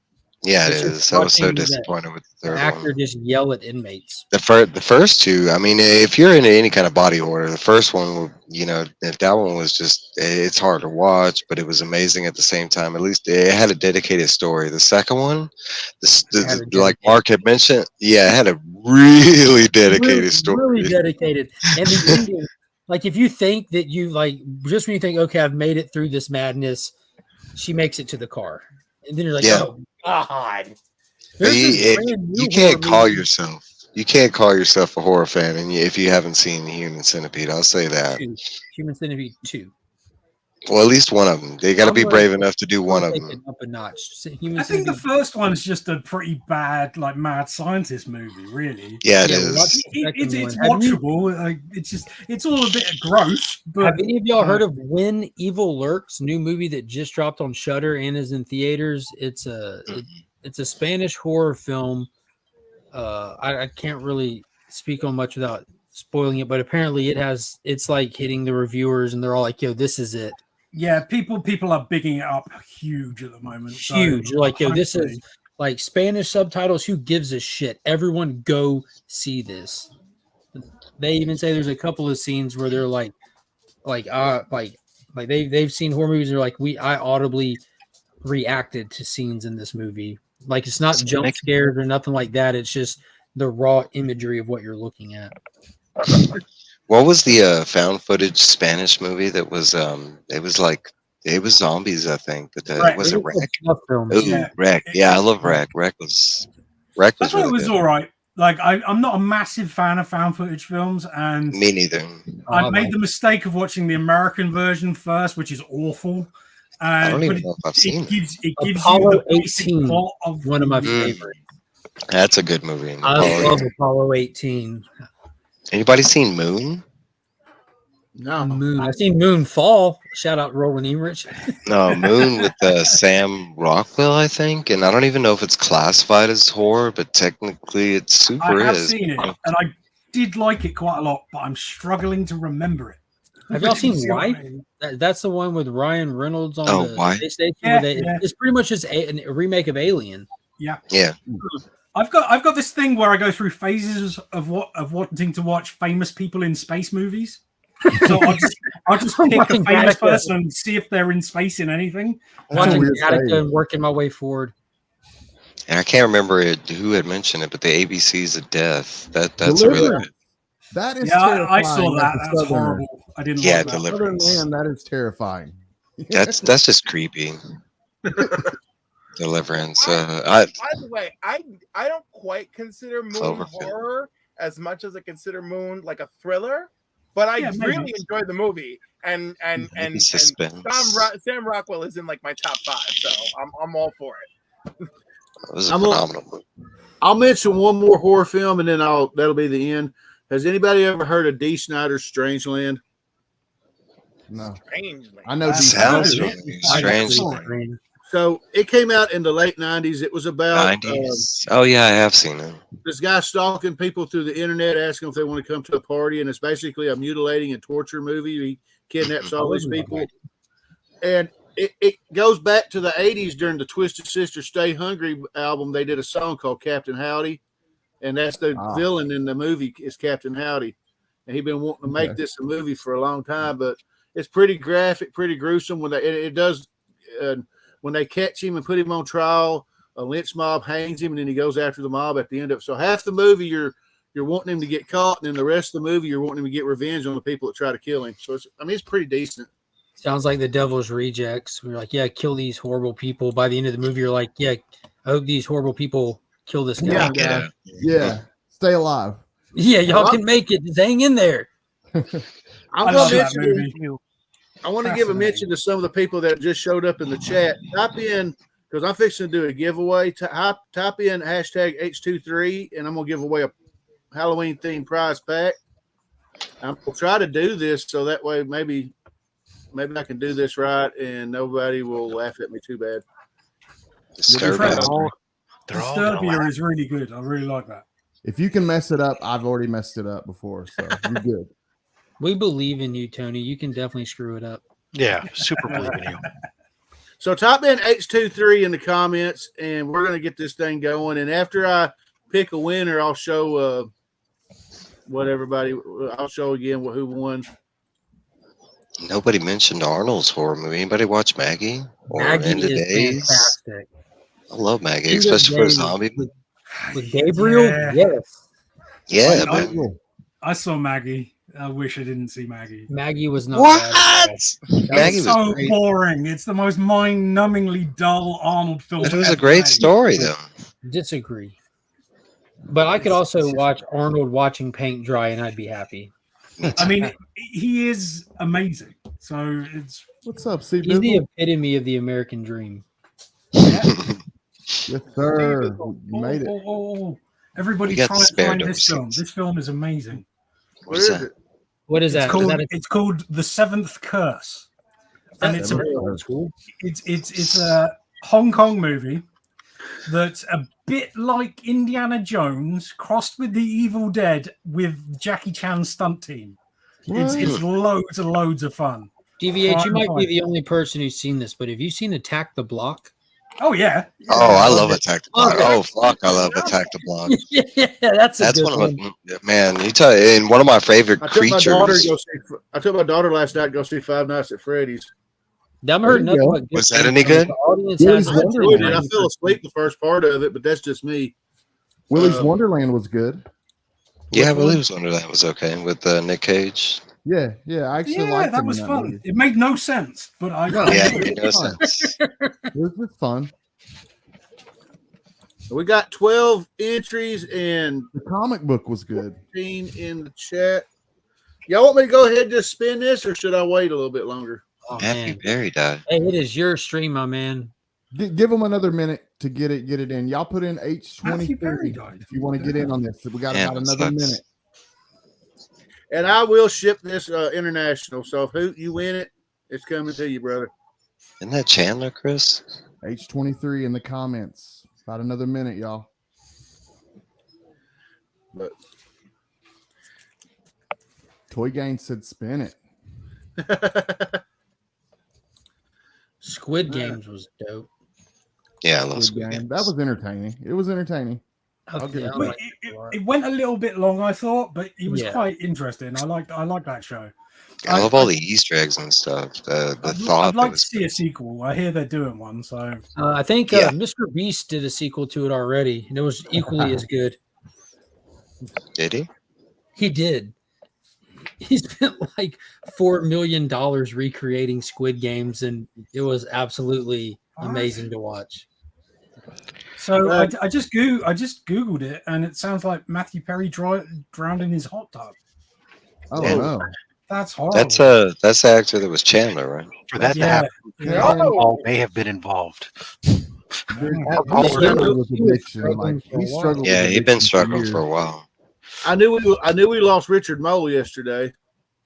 Yeah, it is. I was so disappointed with the third
actor
one.
Just yell at inmates.
The first two, I mean, if you're into any kind of body horror, the first one, if that one was just, it's hard to watch, but it was amazing at the same time. At least it had a dedicated story. The second one, like Mark had mentioned, it had a really dedicated story.
Really dedicated. And the ending, like if you think that you just when you think, okay, I've made it through this madness, she makes it to the car. And then you're like, oh God.
You can't call yourself a horror fan, and if you haven't seen the Human Centipede, I'll say that.
Human Centipede 2.
Well, at least one of them. They got to be brave enough to do one of them.
Up a notch.
I think the first one is just a pretty bad, like mad scientist movie, really.
Yeah, it is.
It's watchable. It's all a bit gross. But
have any of y'all heard of When Evil Lurks? New movie that just dropped on Shudder and is in theaters. It's It's a Spanish horror film. I can't really speak on much without spoiling it, but apparently it's like hitting the reviewers, and they're all like, "Yo, this is it."
Yeah, people are bigging it up huge at the moment.
Huge,
So
like, yo, this is like Spanish subtitles. Who gives a shit? Everyone, go see this. They even say there's a couple of scenes where they're like they've seen horror movies. They're like, I audibly reacted to scenes in this movie. Like, it's not jump scares or nothing like that. It's just the raw imagery of what you're looking at.
What was the found footage Spanish movie that was it was zombies, I think, but
Wreck.
was it Wreck?
Film.
Ooh,
Yeah.
Wreck. Yeah, I love Wreck. Wreck was
I thought
really
it was
good.
all right. Like, I'm not a massive fan of found footage films, and
Me neither.
I made the mistake of watching the American version first, which is awful.
I don't
But
even know if I've seen it.
It gives
Apollo
you the basic
18,
plot of
one of my
the movie.
favorites.
That's a good movie.
I love Apollo 18.
Anybody seen Moon?
No.
Moon. I've seen Moon Fall. Shout out Roland Emmerich.
No, Moon with Sam Rockwell, I think, and I don't even know if it's classified as horror, but technically it super
I have
is.
seen it, and I did like it quite a lot, but I'm struggling to remember it.
Have y'all seen
See what I
Wife?
mean?
That's the one with Ryan Reynolds on the
Wife?
space station.
Yeah,
It's pretty much just a remake of Alien.
Yeah.
Yeah.
I've got this thing where I go through phases of wanting to watch famous people in space movies. So I'll just pick a famous person and see if they're in space in anything.
Watching Gattaca and working my way forward.
And I can't remember who had mentioned it, but the ABCs of Death. That's a really good.
That is
terrifying. I
terrifying
saw that.
as a
That was
Southerner.
horrible. I didn't
Yeah,
like that.
Deliverance.
Man, that is terrifying.
That's just creepy. Deliverance.
By the way, I don't quite consider Moon
Cloverfield.
horror as much as I consider Moon like a thriller, but I really enjoyed the movie. And Sam Rockwell is in like my top 5, so I'm all for it.
It was a phenomenal movie.
I'll mention one more horror film, and then that'll be the end. Has anybody ever heard of D. Snyder's Strangeland?
No.
Strangeland.
I know.
Sounds really Strangeland.
So it came out in the late 90s. It was about
90s. Oh yeah, I have seen it.
This guy stalking people through the internet, asking if they want to come to a party, and it's basically a mutilating and torture movie. He kidnaps all these people, and it goes back to the 80s during the Twisted Sister Stay Hungry album. They did a song called Captain Howdy, and that's the villain in the movie is Captain Howdy. And he'd been wanting to make this a movie for a long time, but it's pretty graphic, pretty gruesome. When when they catch him and put him on trial, a lynch mob hangs him, and then he goes after the mob at the end of it. So half the movie you're wanting him to get caught, and then the rest of the movie you're wanting him to get revenge on the people that try to kill him. So it's pretty decent.
Sounds like the Devil's Rejects. We're like, yeah, kill these horrible people. By the end of the movie, you're like, yeah, I hope these horrible people kill this guy.
Yeah. Stay alive.
Yeah, y'all can make it. Just hang in there.
I want to give a mention to some of the people that just showed up in the chat. Type in, because I'm fixing to do a giveaway. Type in hashtag H23, and I'm going to give away a Halloween themed prize pack. I'm going to try to do this so that way maybe I can do this right and nobody will laugh at me too bad.
Disturbia is really good. I really like that.
If you can mess it up, I've already messed it up before, so I'm good.
We believe in you, Tony. You can definitely screw it up.
Yeah, super believe in you.
So type in H23 in the comments, and we're going to get this thing going. And after I pick a winner, I'll show I'll show again who won.
Nobody mentioned Arnold's horror movie. Anybody watch Maggie? Or
Maggie
End of
is
Days?
fantastic.
I love Maggie, especially for a zombie.
With Gabriel? Yes.
Yeah, man.
I saw Maggie. I wish I didn't see Maggie.
Maggie was not
bad.
Maggie was so boring. It's the most mind-numbingly dull Arnold film.
It was a great story, though.
Disagree. But I could also watch Arnold watching paint dry, and I'd be happy.
I mean, he is amazing. So it's
what's up, C.
He's the epitome of the American dream.
Yeah.
Yes, sir. You made it.
Everybody try and find this film. This film is amazing.
What is it?
What is that?
It's called The Seventh Curse, and it's a Hong Kong movie. that's a bit like Indiana Jones crossed with the Evil Dead with Jackie Chan's stunt team. It's loads and loads of fun.
DVH, you might be the only person who's seen this, but have you seen Attack the Block?
Oh yeah.
Oh, I love Attack the Block. Oh fuck, I love Attack the Block.
Yeah, that's
one of my man. You tell and one of my favorite creatures.
I took my daughter last night to go see Five Nights at Freddy's.
I've heard nothing but good.
Was that any good?
I fell asleep the first part of it, but that's just me.
Willy's Wonderland was good.
Yeah, Willy's Wonderland was okay with Nick Cage.
Yeah, I actually liked
that was fun. Movie. It made no sense, but
it made no sense.
It was just fun.
We got 12 entries and
the comic book was good.
15 in the chat. Y'all want me to go ahead and just spin this, or should I wait a little bit longer?
Oh,
Matthew Perry died.
Hey, it is your stream, my man.
Give them another minute to get it in. Y'all put in H23 if you want to get in on this. We got about another minute.
And I will ship this international. So if you win it, it's coming to you, brother.
Isn't that Chandler, Chris?
H23 in the comments. About another minute, y'all.
But
Toy Gang said spin it.
Squid Games was dope.
Yeah, I love Squid Games.
That was entertaining. It was entertaining.
It went a little bit long, I thought, but it was quite interesting. I like that show.
I love all the Easter eggs and stuff.
I'd like to see a sequel. I hear they're doing one. So
I think Mr. Beast did a sequel to it already, and it was equally as good.
Did he?
He did. He spent like $4 million recreating Squid Games, and it was absolutely amazing to watch.
So I just googled it, and it sounds like Matthew Perry drowned in his hot tub.
Oh no,
that's horrible.
That's the actor that was Chandler, right?
For that to happen, alcohol may have been involved.
He struggled.
Yeah, he'd been struggling for a while.
I knew we lost Richard Mole yesterday.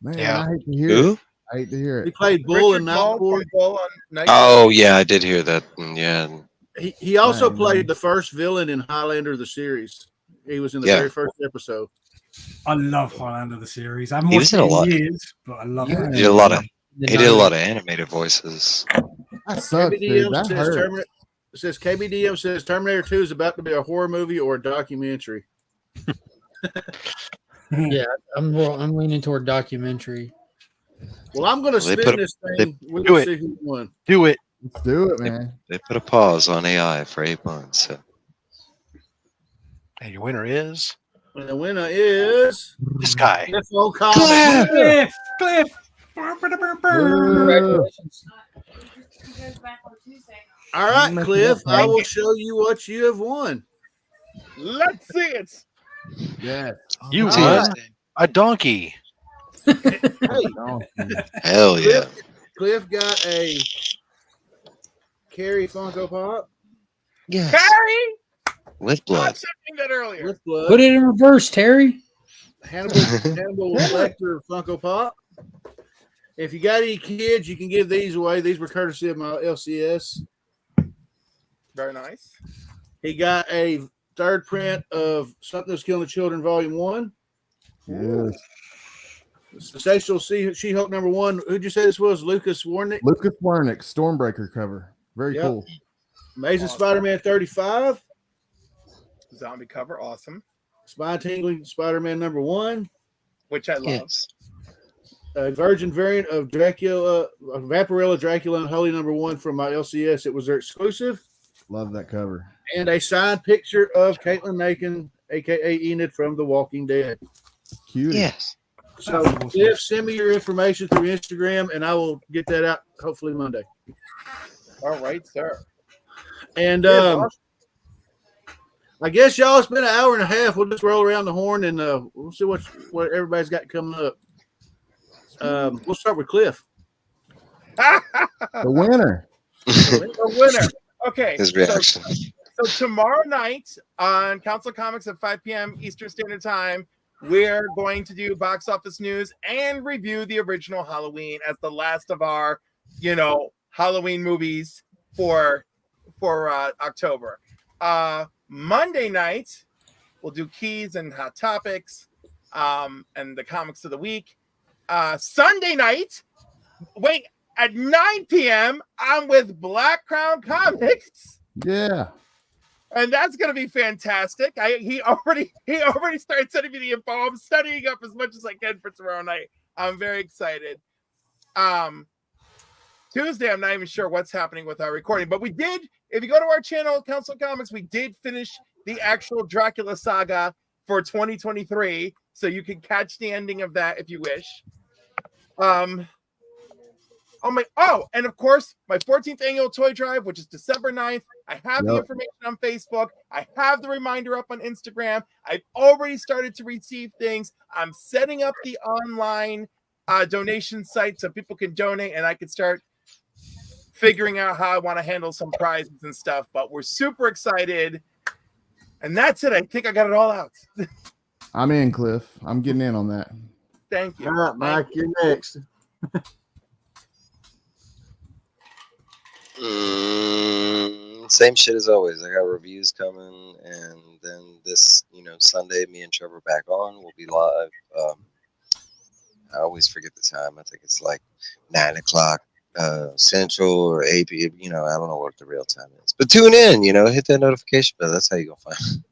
Man,
yeah.
I hate to hear
Who?
it. I hate to hear it.
He played Bull in Night Court.
Oh yeah, I did hear that. Yeah.
He also played the first villain in Highlander the series. He was in the very first episode.
I love Highlander the series. I haven't
He was
watched
in
it
a lot.
in years, but I love it.
He did a lot of animated voices.
That sucks, dude. That hurts.
It says KBDM says Terminator 2 is about to be a horror movie or a documentary.
Yeah, I'm leaning toward documentary.
Well, I'm going to spin this thing. We'll see who won.
Do it.
Let's do it, man.
They put a pause on AI for 8 months. So.
And your winner is?
And the winner is
this guy.
Cliff.
Congratulations.
All right, Cliff. I will show you what you have won.
Let's see it.
Yeah.
You won a donkey.
Hell yeah.
Cliff got a Carrie Funko Pop.
Yeah.
Carrie?
With blood.
I was saying that earlier.
With blood.
Put it in reverse, Terry.
Hannibal Lecter Funko Pop. If you got any kids, you can give these away. These were courtesy of my LCS.
Very nice.
He got a third print of Something That's Killing the Children, Volume 1.
Yes.
Sensational She-Hulk #1. Who'd you say this was? Lucas Warnick?
Lucas Warnick, Stormbreaker cover. Very cool.
Amazing Spider-Man 35.
Zombie cover. Awesome.
Spine-tingling Spider-Man #1.
Which I love.
Yes.
A virgin variant of Dracula, Vaporilla Dracula Unholy #1 from my LCS. It was their exclusive.
Love that cover.
And a signed picture of Caitlin Nakin, a.k.a. Enid from The Walking Dead.
Cute.
Yes.
So, Cliff, send me your information through Instagram, and I will get that out hopefully Monday.
All right, sir.
And I guess y'all, it's been an hour and a half. We'll just roll around the horn, and we'll see what everybody's got coming up. We'll start with Cliff.
The winner.
The winner. Okay.
His reaction.
So tomorrow night on Council Comics at 5 p.m. Eastern Standard Time, we're going to do box office news and review the original Halloween as the last of our, Halloween movies for October. Monday night, we'll do keys and hot topics, and the comics of the week. Sunday night, at 9 p.m., I'm with Black Crown Comics.
Yeah.
And that's gonna be fantastic. He already started sending me the info. I'm studying up as much as I can for tomorrow night. I'm very excited. Tuesday, I'm not even sure what's happening with our recording, but we did. If you go to our channel, Council Comics, we did finish the actual Dracula saga for 2023, so you can catch the ending of that if you wish. And of course, my 14th annual toy drive, which is December 9th. I have the information on Facebook. I have the reminder up on Instagram. I've already started to receive things. I'm setting up the online donation site so people can donate, and I can start figuring out how I want to handle some prizes and stuff. But we're super excited. And that's it. I think I got it all out.
I'm in, Cliff. I'm getting in on that.
Thank you.
All right, Mike, you're next.
Same shit as always. I got reviews coming, and then this, Sunday, me and Trevor back on. We'll be live. I always forget the time. I think it's like 9 o'clock Central or 8 p.m. I don't know what the real time is. But tune in, hit that notification bell. That's how you're going to find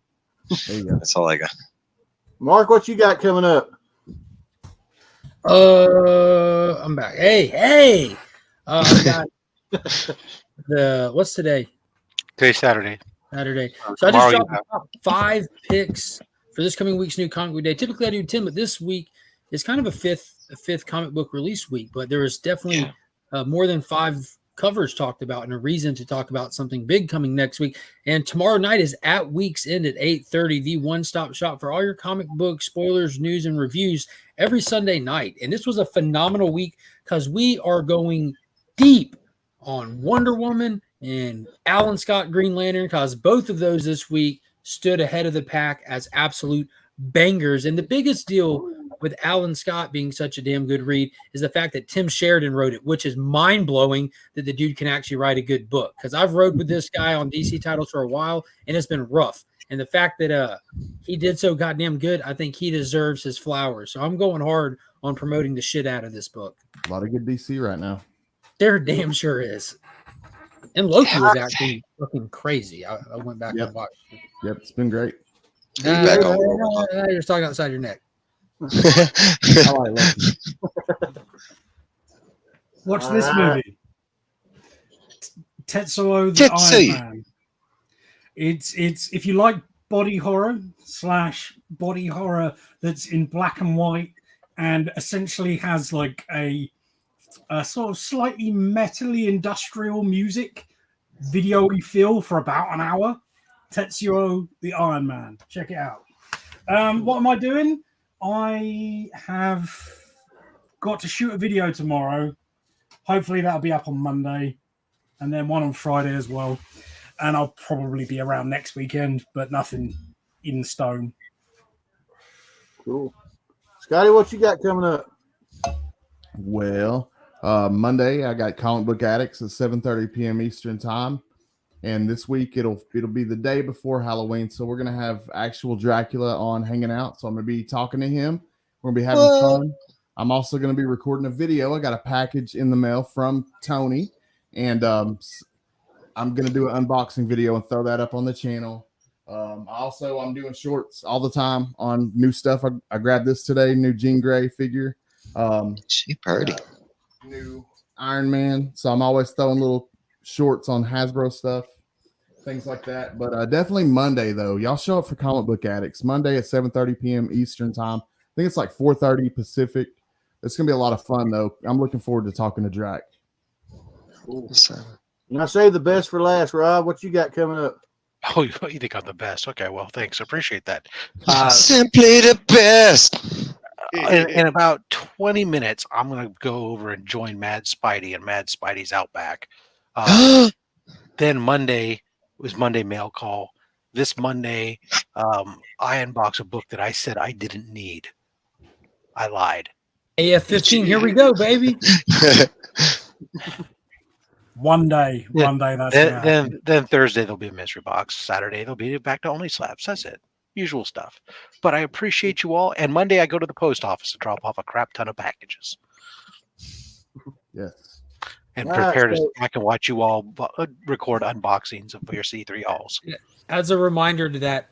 it.
There you go.
That's all I got.
Mark, what you got coming up?
I'm back. Hey. I got what's today?
Today's Saturday.
So I just dropped 5 picks for this coming week's new comic book day. Typically I do 10, but this week is kind of a fifth comic book release week. But there is definitely more than 5 covers talked about and a reason to talk about something big coming next week. And tomorrow night is At Week's End at 8:30, the one-stop shop for all your comic book spoilers, news, and reviews every Sunday night. And this was a phenomenal week because we are going deep on Wonder Woman and Alan Scott Green Lantern, because both of those this week stood ahead of the pack as absolute bangers. And the biggest deal with Alan Scott being such a damn good read is the fact that Tim Sheridan wrote it, which is mind-blowing that the dude can actually write a good book. Because I've rode with this guy on DC titles for a while, and it's been rough. And the fact that he did so goddamn good, I think he deserves his flowers. So I'm going hard on promoting the shit out of this book.
A lot of good DC right now.
There damn sure is. And Loki was actually fucking crazy. I went back and watched it.
Yep, it's been great.
You're just talking outside your neck.
I like Loki.
Watch this movie. Tetsuo the Iron Man. It's if you like body horror that's in black and white and essentially has like a sort of slightly metally industrial music video-y feel for about an hour. Tetsuo the Iron Man. Check it out. What am I doing? I have got to shoot a video tomorrow. Hopefully that'll be up on Monday, and then one on Friday as well. And I'll probably be around next weekend, but nothing in stone.
Cool. Scotty, what you got coming up?
Well, Monday I got Comic Book Addicts at 7:30 p.m. Eastern time, and this week it'll be the day before Halloween, so we're gonna have actual Dracula on hanging out. So I'm gonna be talking to him. We're gonna be having fun. I'm also gonna be recording a video. I got a package in the mail from Tony, and I'm gonna do an unboxing video and throw that up on the channel. I'm doing shorts all the time on new stuff. I grabbed this today, new Jean Grey figure.
She pretty.
New Iron Man. So I'm always throwing little shorts on Hasbro stuff, things like that. But definitely Monday, though. Y'all show up for Comic Book Addicts. Monday at 7:30 p.m. Eastern time. I think it's like 4:30 Pacific. It's going to be a lot of fun, though. I'm looking forward to talking to Drac.
Cool. And I say the best for last, Rob. What you got coming up?
Oh, you think I'm the best? Okay, well, thanks. I appreciate that.
Simply the best.
In about 20 minutes, I'm going to go over and join Mad Spidey and Mad Spidey's Outback. Then Monday was Monday mail call. This Monday, I unbox a book that I said I didn't need. I lied.
AF-15, here we go, baby.
One day that's gonna happen.
Then Thursday there'll be a mystery box. Saturday they'll be back to only slabs. That's it. Usual stuff. But I appreciate you all. And Monday I go to the post office to drop off a crap ton of packages.
Yes.
And prepare to sit back and watch you all record unboxings of your C3 hauls.
As a reminder to that,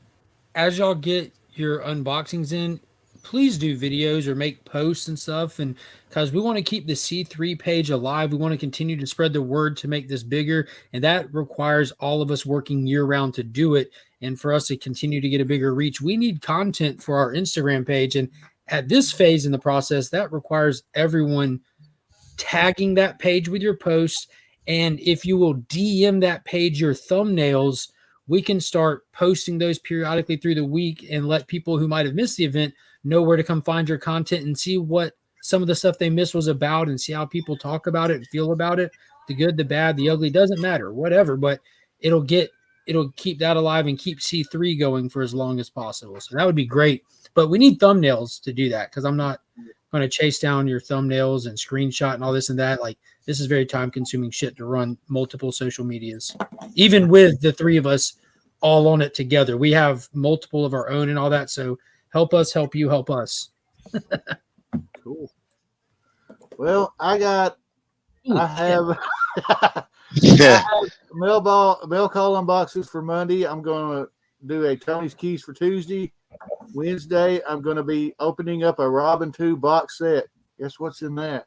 as y'all get your unboxings in, please do videos or make posts and stuff. And because we want to keep the C3 page alive, we want to continue to spread the word to make this bigger. And that requires all of us working year round to do it. And for us to continue to get a bigger reach, we need content for our Instagram page. And at this phase in the process, that requires everyone tagging that page with your posts. And if you will DM that page your thumbnails, we can start posting those periodically through the week and let people who might have missed the event know where to come find your content and see what some of the stuff they missed was about and see how people talk about it and feel about it. The good, the bad, the ugly, doesn't matter, whatever, but it'll keep that alive and keep C3 going for as long as possible. So that would be great. But we need thumbnails to do that because I'm not going to chase down your thumbnails and screenshot and all this and that. Like, this is very time consuming shit to run multiple social medias, even with the three of us all on it together. We have multiple of our own and all that. So help us, help you, help us.
Cool. Well, I have mail call unboxes for Monday. I'm going to do a Tony's Keys for Tuesday. Wednesday, I'm going to be opening up a Robin 2 box set. Guess what's in that?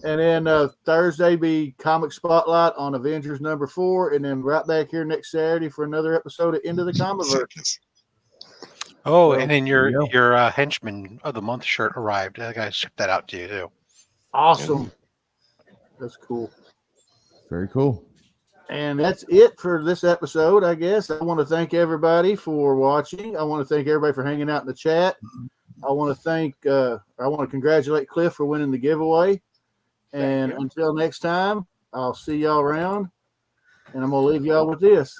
And then Thursday be Comic Spotlight on Avengers #4, and then right back here next Saturday for another episode of Into the Comiverse.
Oh, and then your Henchman of the Month shirt arrived. I got to ship that out to you too.
Awesome. That's cool.
Very cool.
And that's it for this episode, I guess. I want to thank everybody for watching. I want to thank everybody for hanging out in the chat. I want to congratulate Cliff for winning the giveaway. And until next time, I'll see y'all around. And I'm going to leave y'all with this.